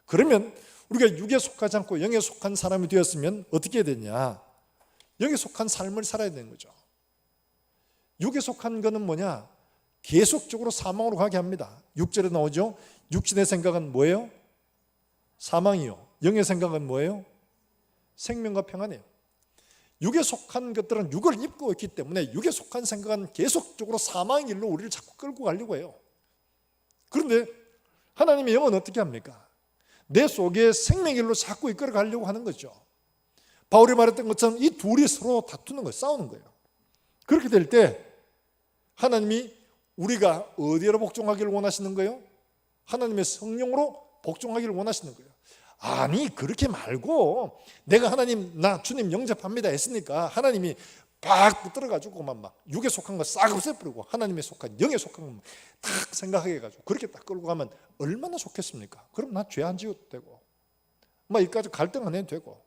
그러면 우리가 육에 속하지 않고 영에 속한 사람이 되었으면 어떻게 해야 되냐? 영에 속한 삶을 살아야 되는 거죠. 육에 속한 거는 뭐냐? 계속적으로 사망으로 가게 합니다. 6절에 나오죠. 육신의 생각은 뭐예요? 사망이요. 영의 생각은 뭐예요? 생명과 평안이에요. 육에 속한 것들은 육을 입고 있기 때문에 육에 속한 생각은 계속적으로 사망의 길로 우리를 자꾸 끌고 가려고 해요. 그런데 하나님의 영은 어떻게 합니까? 내 속에 생명의 길로 자꾸 이끌어 가려고 하는 거죠. 바울이 말했던 것처럼 이 둘이 서로 다투는 거예요. 싸우는 거예요. 그렇게 될 때 하나님이 우리가 어디로 복종하기를 원하시는 거예요? 하나님의 성령으로 복종하기를 원하시는 거예요. 아니 그렇게 말고 내가 하나님 나 주님 영접합니다 했으니까 하나님이 팍 붙들어가지고 막 육에 속한 거 싹 없애버리고 하나님에 속한 영에 속한 거 딱 생각하게 해가지고 그렇게 딱 끌고 가면 얼마나 좋겠습니까? 그럼 나 죄 안 지어도 되고 막 이까지 갈등 안 해도 되고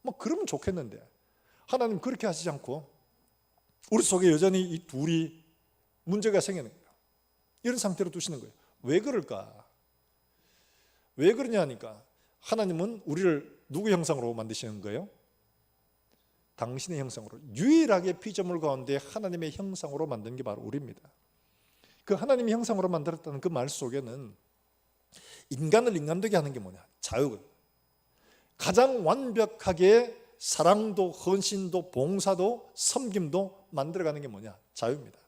뭐 그러면 좋겠는데 하나님 그렇게 하시지 않고 우리 속에 여전히 이 둘이 문제가 생기는 거예요. 이런 상태로 두시는 거예요. 왜 그럴까? 왜 그러냐 하니까 하나님은 우리를 누구 형상으로 만드시는 거예요? 당신의 형상으로. 유일하게 피조물 가운데 하나님의 형상으로 만든 게 바로 우리입니다. 그 하나님의 형상으로 만들었다는 그 말 속에는 인간을 인간되게 하는 게 뭐냐? 자유거든. 가장 완벽하게 사랑도 헌신도 봉사도 섬김도 만들어가는 게 뭐냐? 자유입니다.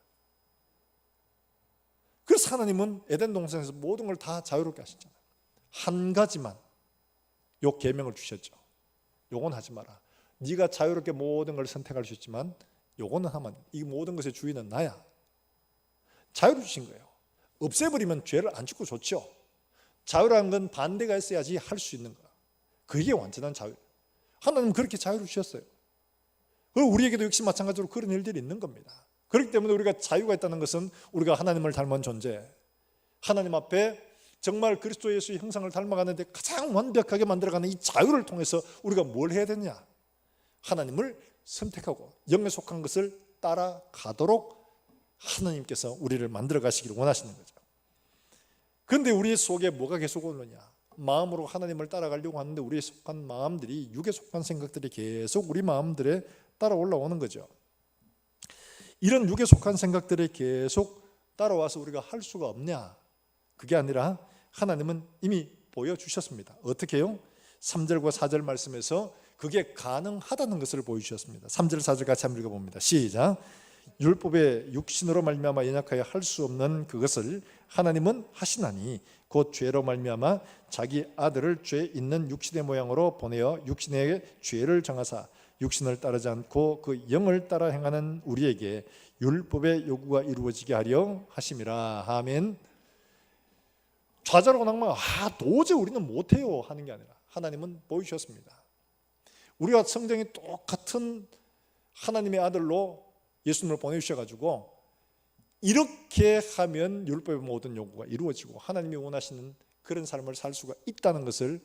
그래서 하나님은 에덴 동산에서 모든 걸 다 자유롭게 하셨잖아요. 한 가지만 요 계명을 주셨죠. 요건 하지 마라. 네가 자유롭게 모든 걸 선택할 수 있지만 요거는 하면 이 모든 것의 주인은 나야. 자유를 주신 거예요. 없애버리면 죄를 안 짓고 좋죠. 자유라는 건 반대가 있어야지 할 수 있는 거야. 그게 완전한 자유. 하나님은 그렇게 자유를 주셨어요. 그리고 우리에게도 역시 마찬가지로 그런 일들이 있는 겁니다. 그렇기 때문에 우리가 자유가 있다는 것은 우리가 하나님을 닮은 존재, 하나님 앞에 정말 그리스도 예수의 형상을 닮아가는데 가장 완벽하게 만들어가는 이 자유를 통해서 우리가 뭘 해야 되냐? 하나님을 선택하고 영에 속한 것을 따라가도록 하나님께서 우리를 만들어 가시기를 원하시는 거죠. 그런데 우리 속에 뭐가 계속 오느냐? 마음으로 하나님을 따라가려고 하는데 우리에 속한 마음들이, 육에 속한 생각들이 계속 우리 마음들에 따라 올라오는 거죠. 이런 육에 속한 생각들이 계속 따라와서 우리가 할 수가 없냐? 그게 아니라 하나님은 이미 보여주셨습니다. 어떻게 해요? 3절과 4절 말씀에서 그게 가능하다는 것을 보여주셨습니다. 3절 4절 같이 한번 읽어봅니다. 시작. 율법의 육신으로 말미암아 연약하여 할 수 없는 그것을 하나님은 하시나니 곧 죄로 말미암아 자기 아들을 죄 있는 육신의 모양으로 보내어 육신의 죄를 정하사 육신을 따르지 않고 그 영을 따라 행하는 우리에게 율법의 요구가 이루어지게 하려 하심이라. 아멘. 좌절하고 낭망, 도저히 우리는 못해요 하는 게 아니라 하나님은 보여주셨습니다. 우리가 성경이 똑같은 하나님의 아들로 예수님을 보내주셔가지고 이렇게 하면 율법의 모든 요구가 이루어지고 하나님이 원하시는 그런 삶을 살 수가 있다는 것을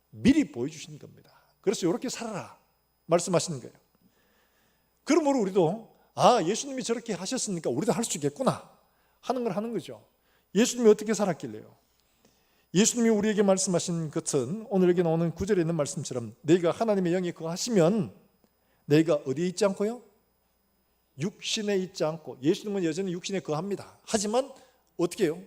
미리 보여주신 겁니다. 그래서 이렇게 살아라 말씀하시는 거예요. 그러므로 우리도 예수님이 저렇게 하셨으니까 우리도 할 수 있겠구나 하는 걸 하는 거죠. 예수님이 어떻게 살았길래요? 예수님이 우리에게 말씀하신 것은 오늘 여기 나오는 9절에 있는 말씀처럼 너희가 하나님의 영이 그거 하시면 너희가 어디에 있지 않고요? 육신에 있지 않고, 예수님은 여전히 육신에 거합니다. 하지만 어떻게 해요?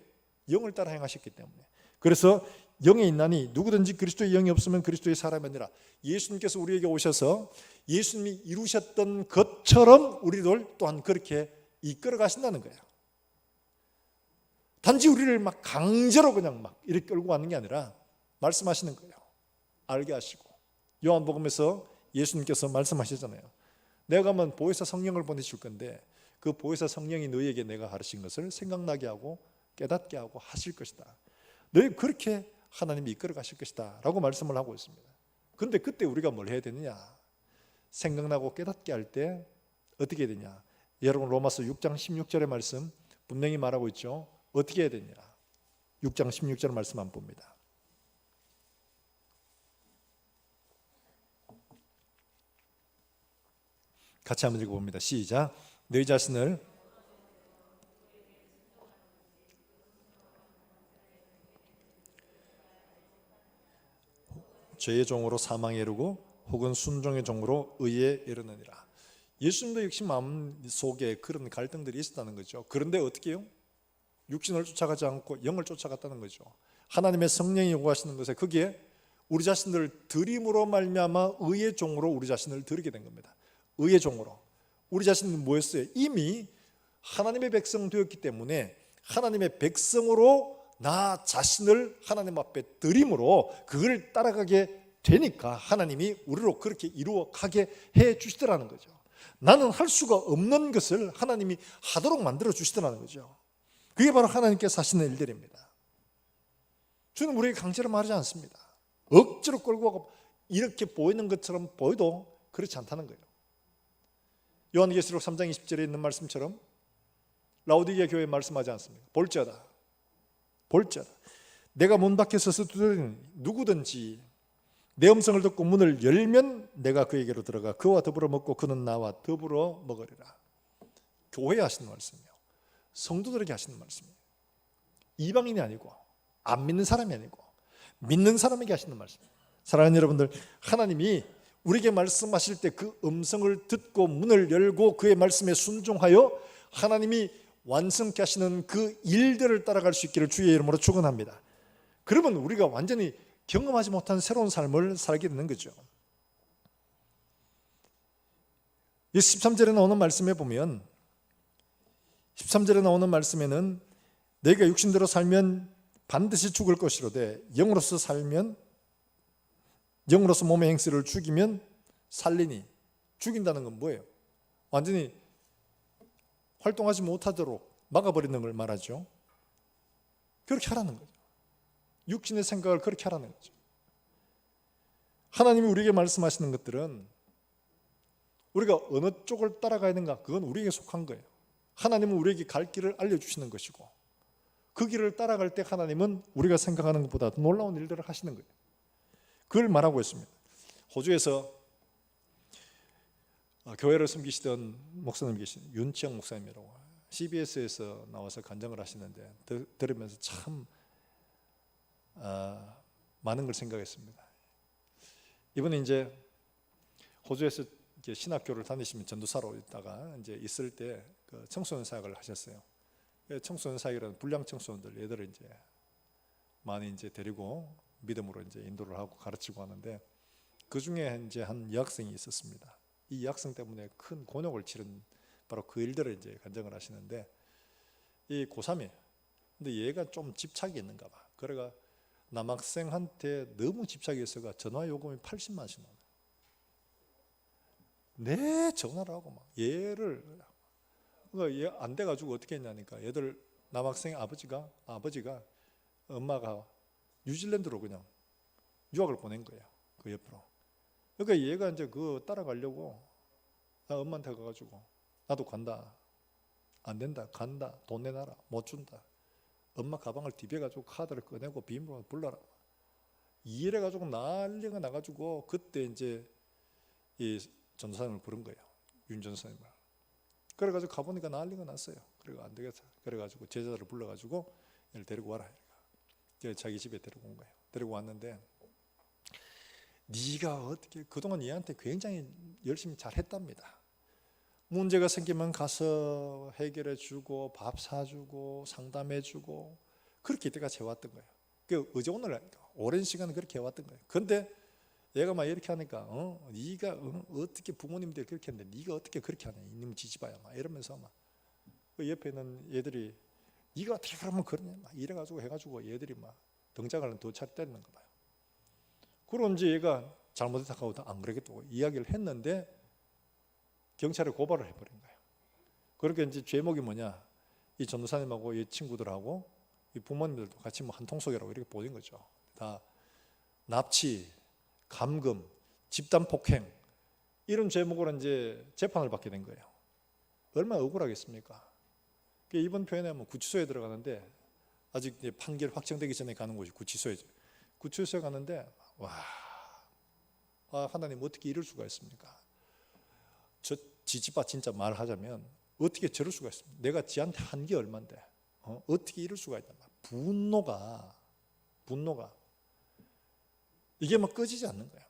영을 따라 행하셨기 때문에. 그래서 영에 있나니 누구든지 그리스도의 영이 없으면 그리스도의 사람이 아니라, 예수님께서 우리에게 오셔서 예수님이 이루셨던 것처럼 우리들 또한 그렇게 이끌어 가신다는 거예요. 단지 우리를 막 강제로 그냥 막 이렇게 끌고 가는 게 아니라 말씀하시는 거예요. 알게 하시고. 요한복음에서 예수님께서 말씀하시잖아요. 내가 가면 보혜사 성령을 보내줄 건데 그 보혜사 성령이 너희에게 내가 가르친 것을 생각나게 하고 깨닫게 하고 하실 것이다. 너희 그렇게 하나님이 이끌어 가실 것이다 라고 말씀을 하고 있습니다. 그런데 그때 우리가 뭘 해야 되느냐? 생각나고 깨닫게 할 때 어떻게 해야 되냐? 여러분 로마서 6장 16절의 말씀 분명히 말하고 있죠. 어떻게 해야 되냐? 6장 16절 말씀 한번 봅니다. 같이 한번 읽어봅니다. 시작. 너희 자신을 죄의 종으로 사망에 이르고 혹은 순종의 종으로 의에 이르느니라. 예수님도 역시 마음속에 그런 갈등들이 있었다는 거죠. 그런데 어떻게 해요? 육신을 쫓아가지 않고 영을 쫓아갔다는 거죠. 하나님의 성령이 요구하시는 것에 거기에 우리 자신을 드림으로 말미암아 의의 종으로 우리 자신을 드리게 된 겁니다. 의의 종으로. 우리 자신은 뭐였어요? 이미 하나님의 백성 되었기 때문에 하나님의 백성으로 나 자신을 하나님 앞에 드림으로 그걸 따라가게 되니까 하나님이 우리로 그렇게 이루어 가게 해 주시더라는 거죠. 나는 할 수가 없는 것을 하나님이 하도록 만들어 주시더라는 거죠. 그게 바로 하나님께서 하시는 일들입니다. 주는 우리에게 강제로 말하지 않습니다. 억지로 끌고 가고 이렇게 보이는 것처럼 보여도 그렇지 않다는 거예요. 요한계시록 3장 20절에 있는 말씀처럼 라오디게아 교회에 말씀하지 않습니까? 볼지어다 내가 문 밖에 서서 두드리니 누구든지 내 음성을 듣고 문을 열면 내가 그에게로 들어가 그와 더불어 먹고 그는 나와 더불어 먹으리라. 교회에 하시는 말씀이에요. 성도들에게 하시는 말씀이에요. 이방인이 아니고 안 믿는 사람이 아니고 믿는 사람에게 하시는 말씀. 사랑하는 여러분들, 하나님이 우리에게 말씀하실 때 그 음성을 듣고 문을 열고 그의 말씀에 순종하여 하나님이 완성케 하시는 그 일들을 따라갈 수 있기를 주의 이름으로 축원합니다. 그러면 우리가 완전히 경험하지 못한 새로운 삶을 살게 되는 거죠. 이 13절에 나오는 말씀에 보면 13절에 나오는 말씀에는 내가 육신대로 살면 반드시 죽을 것이로되 영으로서 살면 영으로서 몸의 행실을 죽이면 살리니, 죽인다는 건 뭐예요? 완전히 활동하지 못하도록 막아버리는 걸 말하죠. 그렇게 하라는 거죠. 육신의 생각을 그렇게 하라는 거죠. 하나님이 우리에게 말씀하시는 것들은 우리가 어느 쪽을 따라가야 되는가, 그건 우리에게 속한 거예요. 하나님은 우리에게 갈 길을 알려주시는 것이고 그 길을 따라갈 때 하나님은 우리가 생각하는 것보다 더 놀라운 일들을 하시는 거예요. 그걸 말하고 있습니다. 호주에서 교회를 섬기시던 목사님 계신 윤치영 목사님이라고 CBS에서 나와서 간증을 하시는데 들으면서 참 많은 걸 생각했습니다. 이분은 이제 호주에서 이제 신학교를 다니시면 전도사로 있다가 이제 있을 때 그 청소년 사역을 하셨어요. 청소년 사역이라는 불량 청소년들 얘들을 이제 많이 이제 데리고 믿음으로 이제 인도를 하고 가르치고 하는데 그 중에 이제 한 여학생이 있었습니다. 이 여학생 때문에 큰 곤욕을 치른 바로 그 일들을 이제 간증을 하시는데 이 고3이에요. 근데 얘가 좀 집착이 있는가 봐. 그래가 남학생한테 너무 집착이 있어가 전화 요금이 80만 원씩 나와요. 네, 전화를 하고 막 얘를 그러니까 얘 안 돼가지고 어떻게 했냐니까 얘들 남학생 아버지가 엄마가 뉴질랜드로 그냥 유학을 보낸 거예요. 그 옆으로. 그러니까 얘가 이제 그 따라가려고 나 엄마한테 가가지고 나도 간다. 안 된다. 간다. 돈 내놔라. 못 준다. 엄마 가방을 뒤벼가지고 카드를 꺼내고 비밀번호 불러라. 이래가지고 난리가 나가지고 그때 이제 이 전도사님을 부른 거예요. 윤 전도사님을. 그래가지고 가보니까 난리가 났어요. 그래가 안 되겠다. 그래가지고 제자들을 불러가지고 얘를 데리고 와라. 자기 집에 데리고 온 거예요. 데리고 왔는데 네가 어떻게 그동안 얘한테 굉장히 열심히 잘했답니다. 문제가 생기면 가서 해결해 주고 밥 사주고 상담해 주고 그렇게 이때까지 해왔던 거예요. 그 어제 오늘 오랜 시간 그렇게 해왔던 거예요. 그런데 얘가 막 이렇게 하니까 네가 어떻게 부모님들이 그렇게 했는데 네가 어떻게 그렇게 하냐 이놈 지지봐야 막 이러면서 막 그 옆에 있는 얘들이 네가 어떻게 그러면 그러냐 막 이래가지고 해가지고 얘들이 막 등장을 두 차례 때리는 거 봐요. 그럼 이제 얘가 잘못했다고 안 그러겠다고 이야기를 했는데 경찰에 고발을 해버린 거예요. 그렇게 이제 제목이 뭐냐, 이 전도사님하고 이 친구들하고 이 부모님들도 같이 뭐 한통속이라고 이렇게 보인 거죠. 다 납치, 감금, 집단 폭행 이런 제목으로 이제 재판을 받게 된 거예요. 얼마나 억울하겠습니까? 이번 표현에 뭐 구치소에 들어가는데 아직 이제 판결 확정되기 전에 가는 곳이 구치소에 가는데 와, 하나님 어떻게 이럴 수가 있습니까? 저 지지바 진짜 말하자면 어떻게 저럴 수가 있습니까? 내가 지한테 한 게 얼만데 어떻게 이럴 수가 있냐. 분노가 이게 막 꺼지지 않는 거야.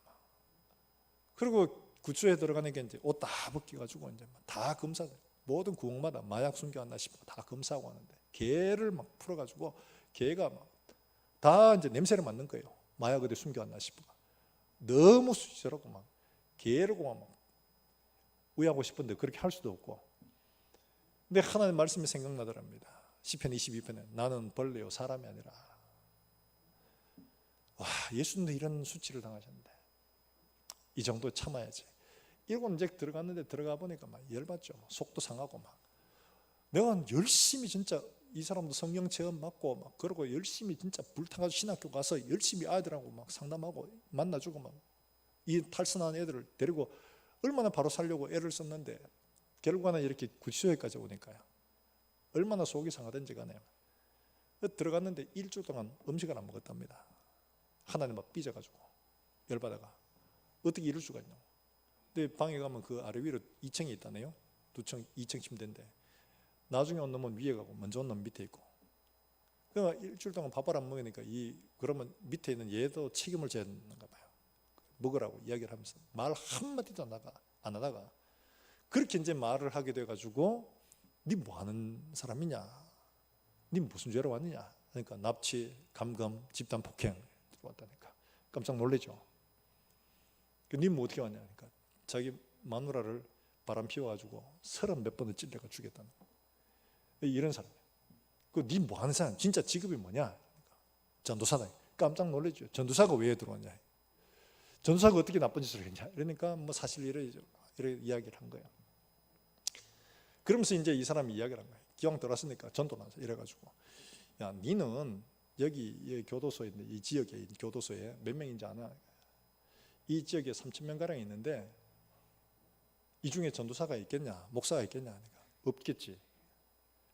그리고 구치소에 들어가는 게 이제 옷 다 벗겨가지고 이제 다 검사, 모든 구멍마다 마약 숨겨왔나 싶어 다 검사하고 하는데 개를 막 풀어가지고 개가 막 다 이제 냄새를 맡는 거예요. 마약 어디 숨겨왔나 싶어. 너무 수치스럽고 막 개라고 막 우애하고 싶은데 그렇게 할 수도 없고. 근데 하나님 말씀이 생각나더랍니다. 시편 22편에 나는 벌레요 사람이 아니라. 와, 예수님도 이런 수치를 당하셨는데 이 정도 참아야지. 이러고 이제 들어갔는데 들어가 보니까 막 열받죠. 속도 상하고 막. 내가 열심히 진짜 이 사람도 성령 체험 받고 막 그러고 열심히 진짜 불타가지고 신학교 가서 열심히 아이들하고 막 상담하고 만나주고 막 이 탈선한 애들을 데리고 얼마나 바로 살려고 애를 썼는데 결국에는 이렇게 구치소에까지 오니까요. 얼마나 속이 상하든지 간에 들어갔는데 일주일 동안 음식을 안 먹었답니다. 하나님 막 삐져가지고 열받아가 어떻게 이럴 수가 있냐고. 근데 방에 가면 그 아래 위로 2층이 있다네요. 2층 침대인데 나중에 온 놈은 위에 가고 먼저 온 놈은 밑에 있고 그러니까 일주일 동안 밥을 안 먹으니까 그러면 밑에 있는 얘도 책임을 져야 되는가 봐요. 먹으라고 이야기를 하면서 말 한마디도 안 하다가 그렇게 이제 말을 하게 돼가지고 니 뭐 하는 사람이냐? 니 무슨 죄로 왔느냐? 그러니까 납치, 감금, 집단 폭행 들어왔다니까. 깜짝 놀라죠. 니 뭐 어떻게 왔냐? 그러니까 자기 마누라를 바람 피워가지고 30몇 번을 찔려가 죽였다는 거. 이런 사람. 니 뭐 하는 사람? 진짜 직업이 뭐냐? 그러니까 전도사다. 깜짝 놀라죠. 전도사가 왜 들어왔냐? 전도사가 어떻게 나쁜 짓을 했냐? 그러니까 뭐 사실 이래 이야기를 한 거예요. 그러면서 이제 이 사람이 이야기를 한 거예요. 기왕 들어왔으니까 전도 나서 이래가지고, 야, 니는 여기 교도소에 있는 이 지역에 교도소에 몇 명인지 아나? 이 지역에 3,000명 가량 있는데 이 중에 전도사가 있겠냐, 목사가 있겠냐? 하니까 없겠지.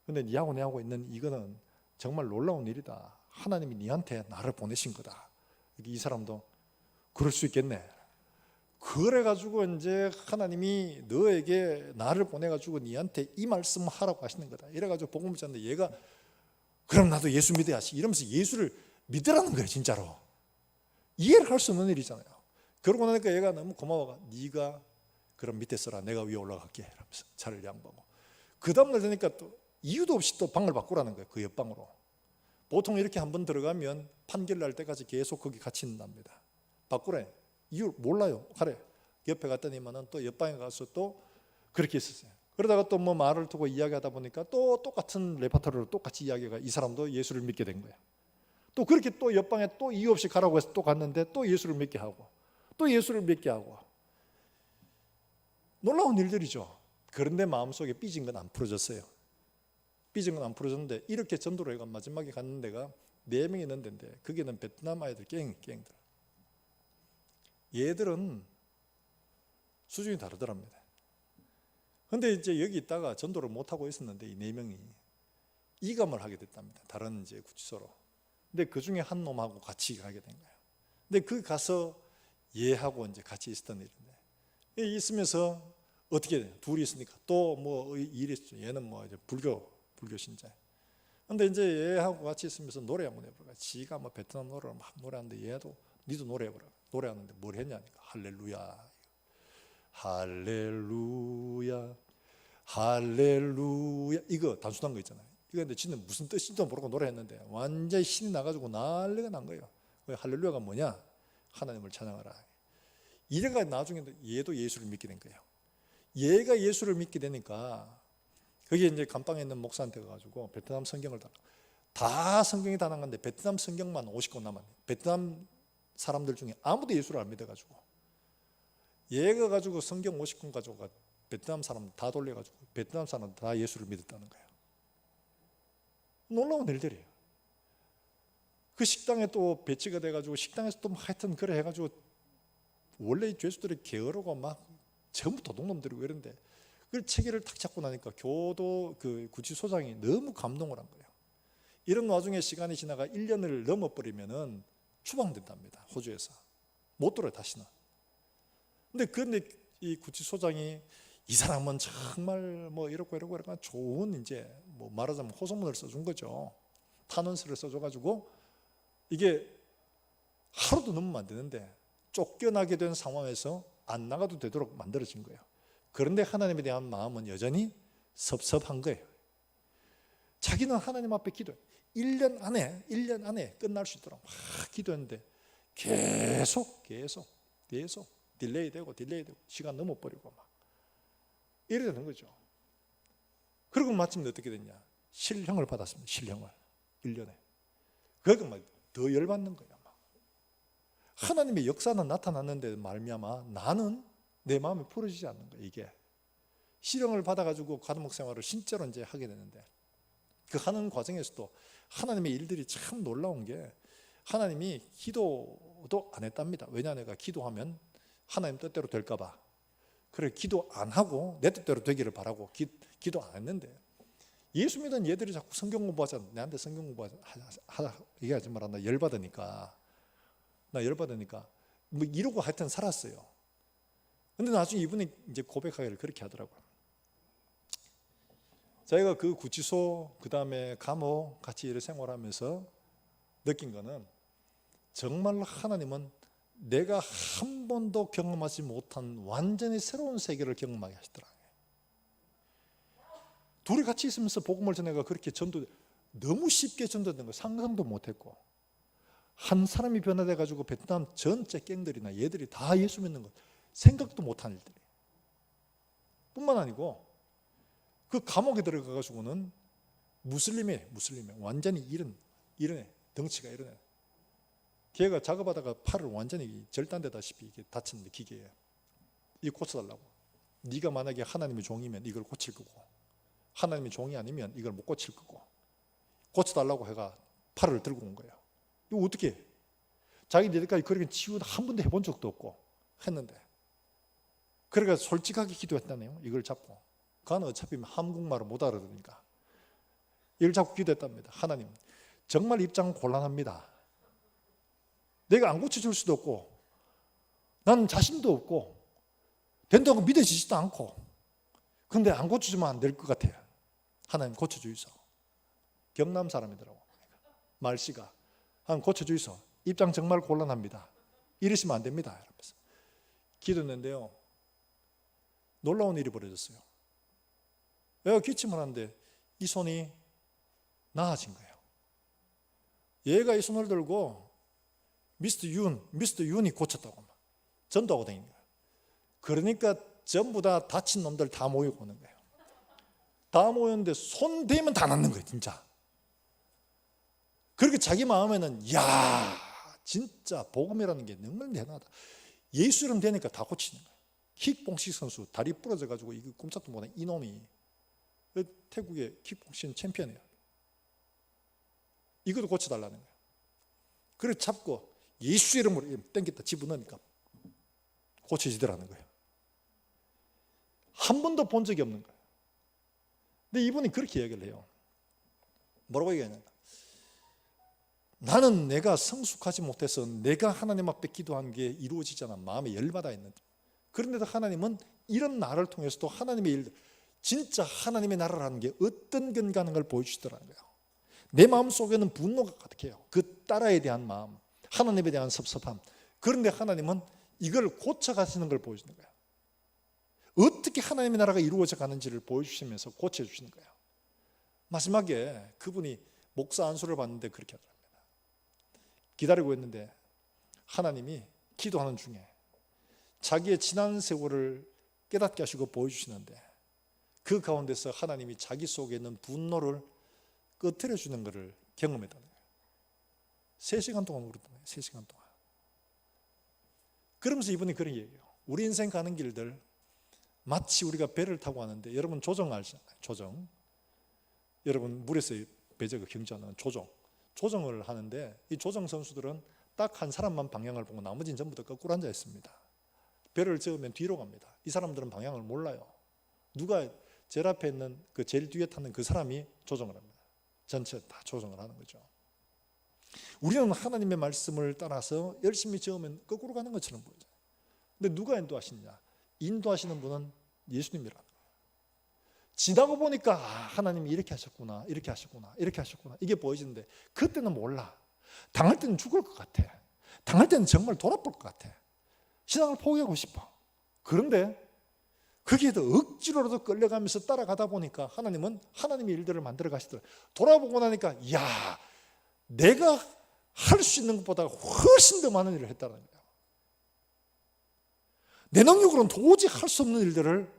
근데 니하고 내하고 있는 이거는 정말 놀라운 일이다. 하나님이 니한테 나를 보내신 거다. 이 사람도 그럴 수 있겠네. 그래가지고 이제 하나님이 너에게 나를 보내가지고 니한테 이 말씀 하라고 하시는 거다. 이래가지고 복음을 전하는데 얘가 그럼 나도 예수 믿어야지 이러면서 예수를 믿으라는 거예요. 진짜로. 이해를 할 수 없는 일이잖아요. 그러고 나니까 얘가 너무 고마워가 네가 그럼 밑에 서라 내가 위에 올라갈게 이러면서 차를 양보하고 그 다음날 되니까 또 이유도 없이 또 방을 바꾸라는 거예요. 그 옆방으로. 보통 이렇게 한번 들어가면 판결 날 때까지 계속 거기 같이 있는답니다. 바꾸래. 이유 몰라요. 가래. 옆에 갔더니만은 또 옆방에 가서 또 그렇게 있었어요. 그러다가 또 뭐 말을 두고 이야기하다 보니까 또 똑같은 레퍼토리로 똑같이 이야기가 이 사람도 예수를 믿게 된 거예요. 또 그렇게 또 옆방에 또 이유 없이 가라고 해서 또 갔는데 또 예수를 믿게 하고 또 예수를 믿게 하고 놀라운 일들이죠. 그런데 마음속에 삐진 건 안 풀어졌어요. 삐진 건 안 풀어졌는데 이렇게 전도로 해가 마지막에 갔는 데가 4명이 있는 데인데 거기는 베트남 아이들 갱들. 얘들은 수준이 다르더랍니다. 근데 이제 여기 있다가 전도를 못하고 있었는데 이 4명이 이감을 하게 됐답니다. 다른 이제 구치소로. 근데 그 중에 한 놈하고 같이 가게 된 거예요. 근데 그 가서 얘하고 이제 같이 있었던 일인데 있으면서 어떻게 돼요? 둘이 있으니까 또 뭐 일이 있죠. 얘는 뭐 이제 불교 신자. 근데 이제 얘하고 같이 있으면서 노래 한번 해보라. 지가 뭐 베트남 노래를 막 노래하는데 얘도 니도 노래해보라. 노래하는데 뭘 했냐니까 할렐루야, 할렐루야, 할렐루야. 이거 단순한 거 있잖아요. 이거 근데 진짜 무슨 뜻인지도 모르고 노래했는데 완전히 신이 나가지고 난리가 난 거예요. 할렐루야가 뭐냐? 하나님을 찬양하라. 이래가 나중에 얘도 예수를 믿게 된 거예요. 얘가 예수를 믿게 되니까 거기에 이제 감방에 있는 목사한테 가가지고 베트남 성경을 다 성경이 다 나갔는데 베트남 성경만 50권 남았네. 베트남 사람들 중에 아무도 예수를 안 믿어가지고 얘가 가지고 성경 50권 가지고 베트남 사람 다 돌려가지고 베트남 사람 다 예수를 믿었다는 거예요. 놀라운 일들이에요. 그 식당에 또 배치가 돼가지고 식당에서 또 하여튼 그래 해가지고 원래 이 죄수들이 게으르고 막 전부 도둑놈들이고 이런데 그 체계를 탁 잡고 나니까 교도 그 구치소장이 너무 감동을 한 거예요. 이런 와중에 시간이 지나가 1년을 넘어버리면은 추방된답니다. 호주에서 못 들어요 다시는. 근데 이 구치소장이 이 사람은 정말 뭐 이렇고 좋은 이제 뭐 말하자면 호소문을 써준 거죠. 탄원서를 써줘가지고 이게 하루도 넘으면 안 되는데 쫓겨나게 된 상황에서 안 나가도 되도록 만들어진 거예요. 그런데 하나님에 대한 마음은 여전히 섭섭한 거예요. 자기는 하나님 앞에 기도해. 1년 안에 끝날 수 있도록 막 기도했는데 계속 딜레이 되고 시간 넘어버리고 막 이래 되는 거죠. 그리고 마침내 어떻게 됐냐? 실형을 받았습니다. 실형을 1년에. 그러니까 막 더 열받는 거야. 막. 하나님의 역사는 나타났는데 말미암아 나는 내 마음이 풀어지지 않는 거야. 이게 실형을 받아가지고 감옥 생활을 진짜로 이제 하게 되는데 그 하는 과정에서도 하나님의 일들이 참 놀라운 게 하나님이 기도도 안 했답니다. 왜냐 내가 기도하면 하나님 뜻대로 될까 봐. 그래 기도 안 하고 내 뜻대로 되기를 바라고 기도 안 했는데 예수 믿은 얘들이 자꾸 성경 공부하자. 내한테 성경 공부하자 얘기하지 마라. 나 열받으니까 뭐 이러고 하여튼 살았어요. 근데 나중에 이분이 이제 고백하기를 그렇게 하더라고요. 저희가 그 구치소, 그 다음에 감옥 같이 이렇게 생활하면서 느낀 거는 정말 하나님은 내가 한 번도 경험하지 못한 완전히 새로운 세계를 경험하게 하시더라고요. 둘이 같이 있으면서 복음을 전해가 그렇게 너무 쉽게 전도된 거 상상도 못했고, 한 사람이 변화돼 가지고 베트남 전체 갱들이나 얘들이 다 예수 믿는 것 생각도 못한 일들이 뿐만 아니고, 그 감옥에 들어가 가지고는 무슬림에 완전히 이런 덩치가 이러네. 걔가 작업하다가 팔을 완전히 절단되다시피 이게 다쳤는데, 기계에 이 고쳐달라고. 네가 만약에 하나님의 종이면 이걸 고칠 거고, 하나님의 종이 아니면 이걸 못 고칠 거고, 고쳐달라고 해가 팔을 들고 온 거예요. 이거 어떻게 해? 자기 이제까지 그렇게 치유 한 번도 해본 적도 없고 했는데, 그러니까 솔직하게 기도했다네요. 이걸 잡고. 그는 어차피 한국말을 못 알아들으니까 이걸 잡고 기도했답니다. 하나님, 정말 입장은 곤란합니다. 내가 안 고쳐줄 수도 없고, 난 자신도 없고, 된다고 믿어지지도 않고, 근데 안 고쳐주면 안 될 것 같아요. 하나님 고쳐주이소. 경남 사람이더라고. 말씨가 한 고쳐주이소. 입장 정말 곤란합니다. 이러시면 안 됩니다. 이러면서 기도했는데요, 놀라운 일이 벌어졌어요. 얘가 기침을 하는데 이 손이 나아진 거예요. 얘가 이 손을 들고 미스터 윤이 고쳤다고 막 전도하고 다니는 거예요. 그러니까 전부 다 다친 놈들 다 모이고 오는 거예요. 다 모였는데 손 대면 다 낫는 거예요, 진짜. 그렇게 자기 마음에는, 야, 진짜 복음이라는 게 정말 대단하다. 예수 이름 되니까 다 고치는 거예요. 킥복싱 선수 다리 부러져 가지고 이거 꼼짝도 못해. 이놈이 태국의 킥복싱 챔피언이에요. 이것도 고쳐달라는 거예요. 그래서 잡고 예수 이름으로 땡겼다 집어넣으니까 고쳐지더라는 거예요. 한 번도 본 적이 없는 거예요. 근데 이분이 그렇게 이야기를 해요. 뭐라고 얘기하냐면, 나는 내가 성숙하지 못해서 내가 하나님 앞에 기도한 게 이루어지지 않아 마음에 열받아 있는데, 그런데도 하나님은 이런 나를 통해서도 하나님의 일, 진짜 하나님의 나라라는 게 어떤 건가 하는 걸 보여주시더라는 거예요. 내 마음속에는 분노가 가득해요. 그 딸아에 대한 마음, 하나님에 대한 섭섭함. 그런데 하나님은 이걸 고쳐가시는 걸 보여주는 거예요. 어떻게 하나님의 나라가 이루어져 가는지를 보여주시면서 고쳐주시는 거예요. 마지막에 그분이 목사 안수를 받는데 그렇게 하더랍니다. 기다리고 있는데 하나님이 기도하는 중에 자기의 지난 세월을 깨닫게 하시고 보여주시는데, 그 가운데서 하나님이 자기 속에 있는 분노를 끄트려 주는 것을 경험했다는 거예요. 3시간 동안 울었다는 거예요. 3시간 동안. 그러면서 이분이 그런 얘기예요. 우리 인생 가는 길들 마치 우리가 배를 타고 가는데, 여러분 조정 알잖아요. 조정. 여러분 물에서 배제가 경주하는 조정을 하는데, 이 조정 선수들은 딱 한 사람만 방향을 보고 나머지는 전부 다 거꾸로 앉아 있습니다. 배를 저으면 뒤로 갑니다. 이 사람들은 방향을 몰라요. 누가 제일 앞에 있는 그 제일 뒤에 타는 그 사람이 조정을 합니다. 전체 다 조정을 하는 거죠. 우리는 하나님의 말씀을 따라서 열심히 저으면 거꾸로 가는 것처럼 보이죠. 근데 누가 인도하시느냐? 인도하시는 분은 예수님이라는 거예요. 지나고 보니까 하나님이 이렇게 하셨구나, 이렇게 하셨구나, 이렇게 하셨구나, 이게 보여지는데, 그때는 몰라. 당할 때는 죽을 것 같아. 당할 때는 정말 돌아볼 것 같아. 신앙을 포기하고 싶어. 그런데 거기에도 억지로라도 끌려가면서 따라가다 보니까 하나님은 하나님의 일들을 만들어 가시더라고요. 돌아보고 나니까, 야, 내가 할 수 있는 것보다 훨씬 더 많은 일을 했다는 거예요. 내 능력으로는 도저히 할 수 없는 일들을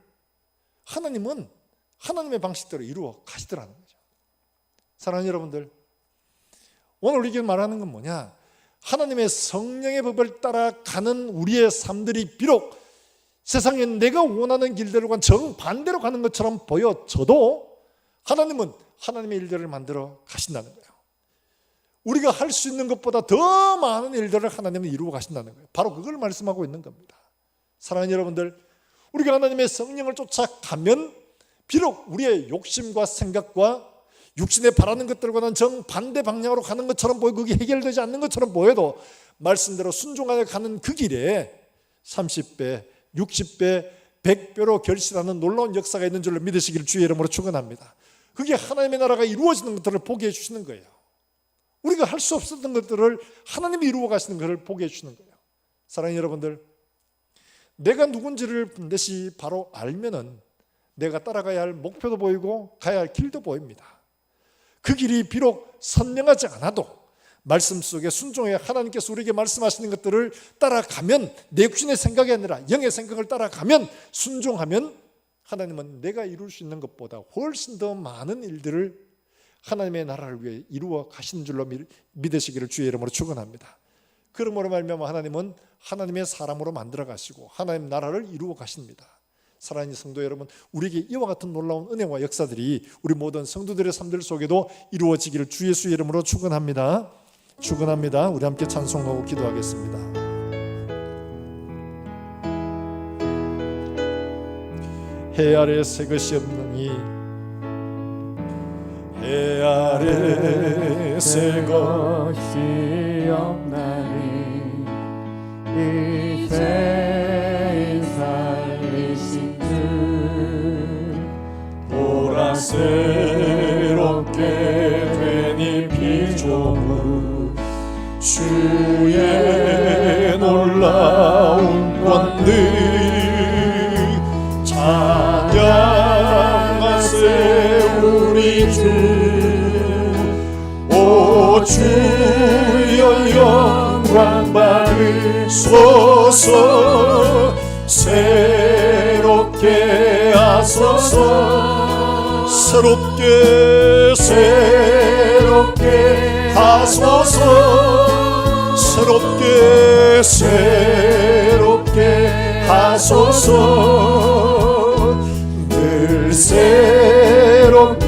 하나님은 하나님의 방식대로 이루어 가시더라는 거죠. 사랑하는 여러분들, 오늘 우리에게 말하는 건 뭐냐? 하나님의 성령의 법을 따라가는 우리의 삶들이 비록 세상에 내가 원하는 길대로가 정반대로 가는 것처럼 보여져도 하나님은 하나님의 일들을 만들어 가신다는 거예요. 우리가 할 수 있는 것보다 더 많은 일들을 하나님은 이루어 가신다는 거예요. 바로 그걸 말씀하고 있는 겁니다. 사랑하는 여러분들, 우리가 하나님의 성령을 쫓아가면 비록 우리의 욕심과 생각과 육신에 바라는 것들과는 정반대 방향으로 가는 것처럼 보이고 그게 해결되지 않는 것처럼 보여도 말씀대로 순종하여 가는 그 길에 30배, 60배, 100배로 결실하는 놀라운 역사가 있는 줄로 믿으시기를 주의 이름으로 축원합니다. 그게 하나님의 나라가 이루어지는 것들을 보게 해주시는 거예요. 우리가 할 수 없었던 것들을 하나님이 이루어 가시는 것을 보게 해주시는 거예요. 사랑하는 여러분들, 내가 누군지를 반드시 바로 알면은 내가 따라가야 할 목표도 보이고 가야 할 길도 보입니다. 그 길이 비록 선명하지 않아도 말씀 속에 순종해 하나님께서 우리에게 말씀하시는 것들을 따라가면, 내 육신의 생각이 아니라 영의 생각을 따라가면, 순종하면 하나님은 내가 이룰 수 있는 것보다 훨씬 더 많은 일들을 하나님의 나라를 위해 이루어 가시는 줄로 믿으시기를 주의 이름으로 축원합니다. 그러므로 말미암아 하나님은 하나님의 사람으로 만들어 가시고 하나님 나라를 이루어 가십니다. 사랑하는 성도 여러분, 우리에게 이와 같은 놀라운 은혜와 역사들이 우리 모든 성도들의 삶들 속에도 이루어지기를 주 예수의 이름으로 축원합니다. 축원합니다. 우리 함께 찬송하고 기도하겠습니다. 해 아래 새 것이 없느니, 해 아래 새 것이 없나니, 이 새 살리신 주 보라 새롭게 되니 피조물 주의 놀라운 권능 찬양하세 우리 주. 오 주여 영광 받으소서. 새롭게 하소서. 새롭게 하소서. 새롭게 하소서. 늘 새롭게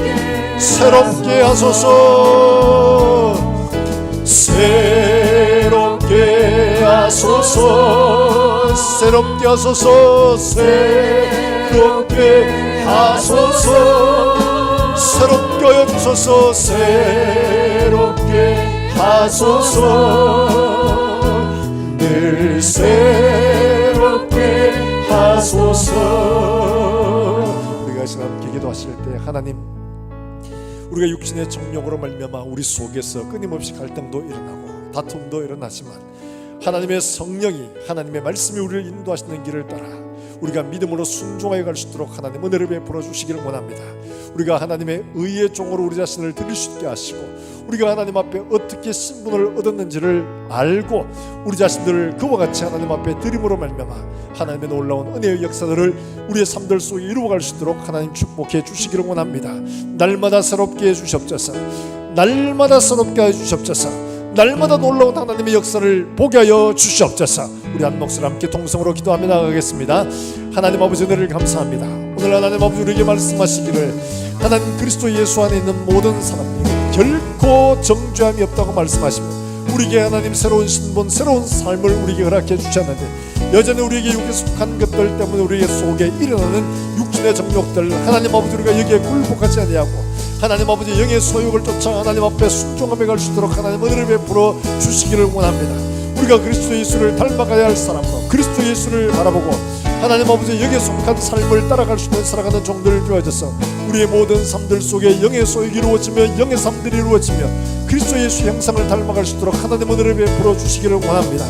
하소서. 새롭게 하소서. 새롭게 하소서. 새롭게 하소서. 새롭게 하여 주소서. 새롭게 하소서. 늘 새롭게 하소서. 우리가 지금 함께 기도하실 때 하나님, 우리가 육신의 정욕으로 말미암아 우리 속에서 끊임없이 갈등도 일어나고 다툼도 일어나지만 하나님의 성령이, 하나님의 말씀이 우리를 인도하시는 길을 따라 우리가 믿음으로 순종하여 갈 수 있도록 하나님 은혜를 베풀어 주시기를 원합니다. 우리가 하나님의 의의 종으로 우리 자신을 드릴 수 있게 하시고, 우리가 하나님 앞에 어떻게 신분을 얻었는지를 알고 우리 자신들을 그와 같이 하나님 앞에 드림으로 말미암아 하나님의 놀라운 은혜의 역사들을 우리의 삶들 속에 이루어갈 수 있도록 하나님 축복해 주시기를 원합니다. 날마다 새롭게 해주시옵소서. 날마다 새롭게 해주시옵소서. 날마다 놀라운 하나님의 역사를 보게 하여 주시옵소서. 우리 한 목소리 함께 통성으로 기도하며 나가겠습니다. 하나님 아버지, 은혜를 감사합니다. 오늘 하나님 아버지 우리에게 말씀하시기를 하나님 그리스도 예수 안에 있는 모든 사람이 결코 정죄함이 없다고 말씀하시며 우리에게 하나님 새로운 신분, 새로운 삶을 우리에게 허락해 주셨는데, 여전히 우리에게 육에 속한 것들 때문에 우리 속에 일어나는 육신의 정욕들, 하나님 아버지 우리가 여기에 굴복하지 아니하고 하나님 아버지 영의 소욕을 쫓아 하나님 앞에 순종하며 갈 수 있도록 하나님 은혜를 베풀어 주시기를 원합니다. 우리가 그리스도 예수를 닮아가야 할 사람으로 그리스도 예수를 바라보고 하나님 아버지 영에 속한 삶을 따라갈 수 있는 살아가는 종들 되어져서 우리의 모든 삶들 속에 영의 소욕이 이루어지며 영의 삶들이 이루어지며 그리스도 예수 형상을 닮아갈 수 있도록 하나님 은혜를 베풀어 주시기를 원합니다.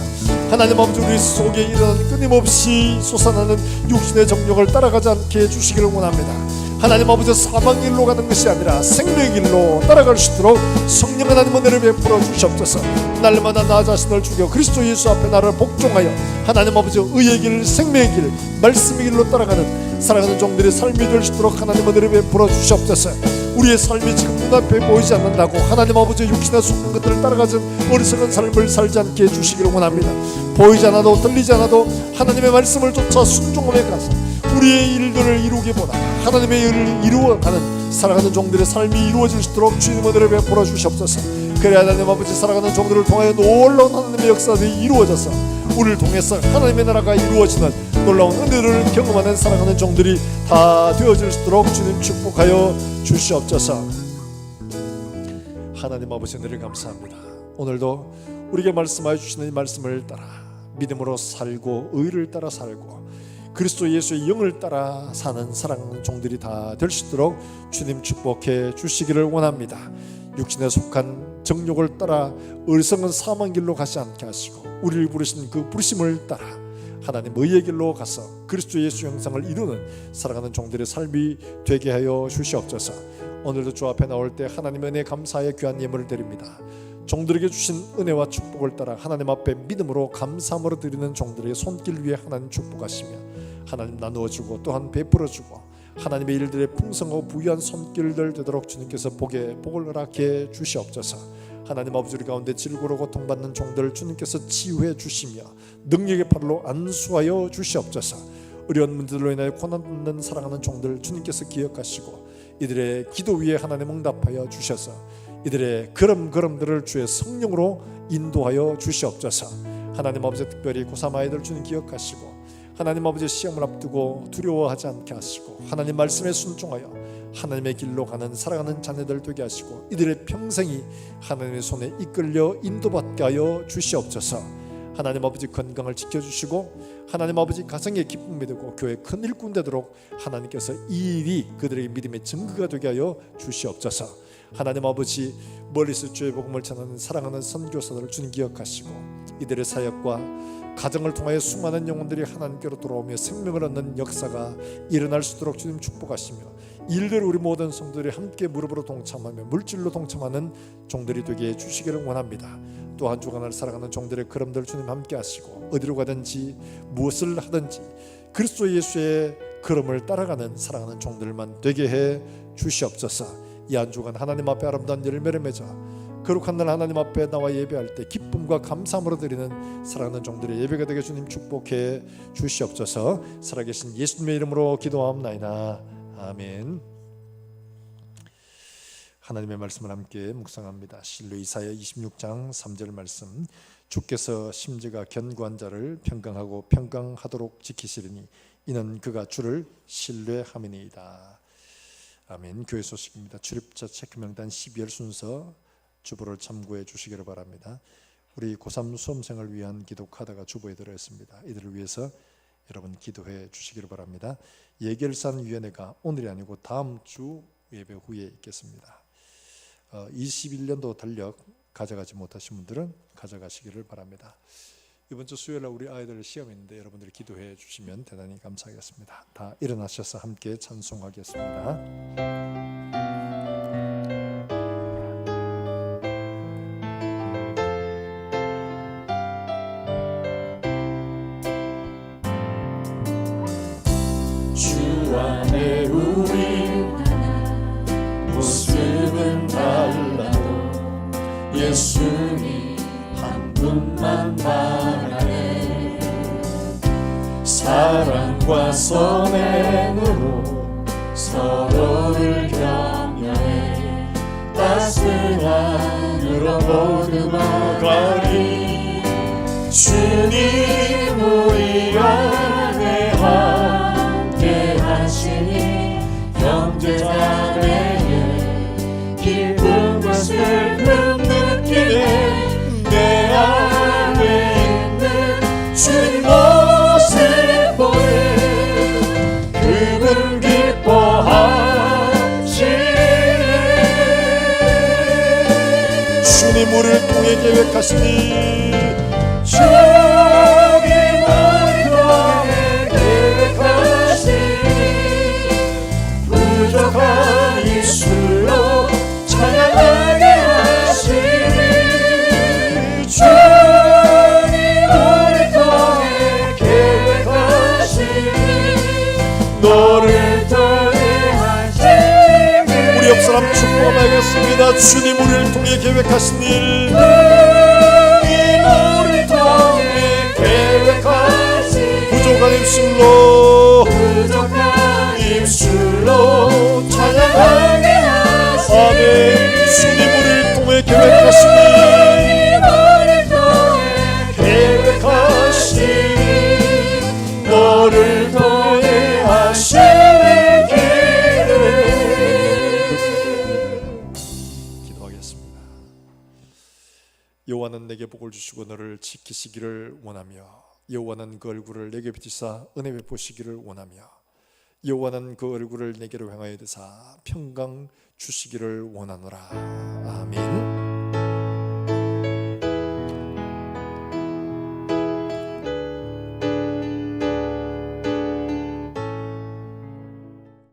하나님 아버지 우리 속에 일어나는 끊임없이 솟아나는 육신의 정욕을 따라가지 않게 해주시기를 원합니다. 하나님 아버지 사망의 길로 가는 것이 아니라 생명의 길로 따라갈 수 있도록 성령 하나님 은혜를 베풀어 주시옵소서. 날마다 나 자신을 죽여 그리스도 예수 앞에 나를 복종하여 하나님 아버지 의의 길, 생명의 길, 말씀의 길로 따라가는 살아가는 종들의 삶이 될 수 있도록 하나님 은혜를 베풀어 주시옵소서. 우리의 삶이 지금 눈앞에 보이지 않는다고 하나님 아버지 육신에 속한 것들을 따라가는 어리석은 삶을 살지 않게 해주시기를 원합니다. 보이지 않아도 들리지 않아도 하나님의 말씀을 쫓아 순종하며 가서 우리의 일들을 이루기보다 하나님의 일을 이루어가는 살아가는 종들의 삶이 이루어질 수 있도록 주님 은혜를 베풀어 주시옵소서. 그래야 하나님 아버지 살아가는 종들을 통하여 놀라운 하나님의 역사들이 이루어져서 우리를 통해서 하나님의 나라가 이루어지는 놀라운 은혜를 경험하는 살아가는 종들이 다 되어질 수 있도록 주님 축복하여 주시옵소서. 하나님 아버지 은혜를 감사합니다. 오늘도 우리에게 말씀하여 주시는 이 말씀을 따라 믿음으로 살고 의를 따라 살고 그리스도 예수의 영을 따라 사는 사랑하는 종들이 다 될 수 있도록 주님 축복해 주시기를 원합니다. 육신에 속한 정욕을 따라 어리석은 사망 길로 가지 않게 하시고 우리를 부르신 그 부르심을 따라 하나님 의의 길로 가서 그리스도 예수 형상을 이루는 사랑하는 종들의 삶이 되게 하여 주시옵소서. 오늘도 주 앞에 나올 때 하나님의 은혜 감사의 귀한 예물을 드립니다. 종들에게 주신 은혜와 축복을 따라 하나님 앞에 믿음으로 감사함으로 드리는 종들의 손길 위에 하나님 축복하시며 하나님 나누어주고 또한 베풀어주고 하나님의 일들의 풍성하고 부유한 손길들 되도록 주님께서 복을 허락해 주시옵소서. 하나님 아버지 우리 가운데 질고로 고통받는 종들 주님께서 치유해 주시며 능력의 팔로 안수하여 주시옵소서. 어려운 문제들로 인하여 고난받는 사랑하는 종들 주님께서 기억하시고 이들의 기도 위에 하나님 응답하여 주셔서 이들의 걸음걸음들을 주의 성령으로 인도하여 주시옵소서. 하나님 아버지 특별히 고3 아이들 주님 기억하시고 하나님 아버지 시험을 앞두고 두려워하지 않게 하시고 하나님 말씀에 순종하여 하나님의 길로 가는 사랑하는 자녀들 되게 하시고 이들의 평생이 하나님의 손에 이끌려 인도받게 하여 주시옵소서. 하나님 아버지 건강을 지켜주시고 하나님 아버지 가정의 기쁨이 되고 교회 큰 일꾼 되도록 하나님께서 이 일이 그들의 믿음의 증거가 되게 하여 주시옵소서. 하나님 아버지 멀리서 주의 복음을 전하는 사랑하는 선교사들을 주님 기억하시고 이들의 사역과 가정을 통하여 수많은 영혼들이 하나님께로 돌아오며 생명을 얻는 역사가 일어날 수 있도록 주님 축복하시며 일대로 우리 모든 성도들이 함께 무릎으로 동참하며 물질로 동참하는 종들이 되게 해주시기를 원합니다. 또 한 주간을 살아가는 종들의 걸음들 주님 함께 하시고 어디로 가든지 무엇을 하든지 그리스도 예수의 걸음을 따라가는 사랑하는 종들만 되게 해 주시옵소서. 이 한 주간 하나님 앞에 아름다운 열매를 맺어 거룩한 날 하나님 앞에 나와 예배할 때 기쁨과 감사함으로 드리는 사랑하는 종들의 예배가 되게 주님 축복해 주시옵소서. 살아계신 예수님의 이름으로 기도하옵나이다. 아멘. 하나님의 말씀을 함께 묵상합니다. 실로 이사야 26장 3절 말씀. 주께서 심지가 견고한 자를 평강하고 평강하도록 지키시리니 이는 그가 주를 신뢰함이니이다. 아멘. 교회 소식입니다. 출입자 체크명단 12월 순서 주보를 참고해 주시기를 바랍니다. 우리 고3 수험생을 위한 기도 카드가 주보에 들어있습니다. 이들을 위해서 여러분 기도해 주시기를 바랍니다. 예결산위원회가 오늘이 아니고 다음 주 예배 후에 있겠습니다. 21년도 달력 가져가지 못하신 분들은 가져가시기를 바랍니다. 이번 주 수요일날 우리 아이들 시험인데 여러분들이 기도해 주시면 대단히 감사하겠습니다. 다 일어나셔서 함께 찬송하겠습니다. 주 안에 우리 모습은 달라도 예수님 한 분만 바라네. 사랑과 선행으로 서로를 격려해 따스한 그런 모두만가리 주님 우리 안에 함께 하시니 형제자매의 기쁨과 슬픔 느끼네. 내 안에 있는 주님 모습 보네. 그분 기뻐하시네. 주님 우리를 통해 계획하시니 주님 우리를 통해 계획하시니 부족한 입술로 찬양하게 하시니 주님 우리 통해 계획하시니 너를 통해 하시니 우리 옆 사람 축복하겠습니다. 주님 우리를 통해 계획하신 일 주님 우리 통해 계획하시니 부족한 입술로 찬양하게 하시니 아멘. 주님 우리를 통해 계획하시니 너를 통해 계획하시니 너를 통해 하시는 길을. 기도하겠습니다. 여호와는 내게 복을 주시고 너를 지키시기를 원하며 여호와는 그 얼굴을 내게 비치사 은혜 베푸시기를 원하며 여호와는 그 얼굴을 내게로 향하여 드사 평강 주시기를 원하노라. 아멘.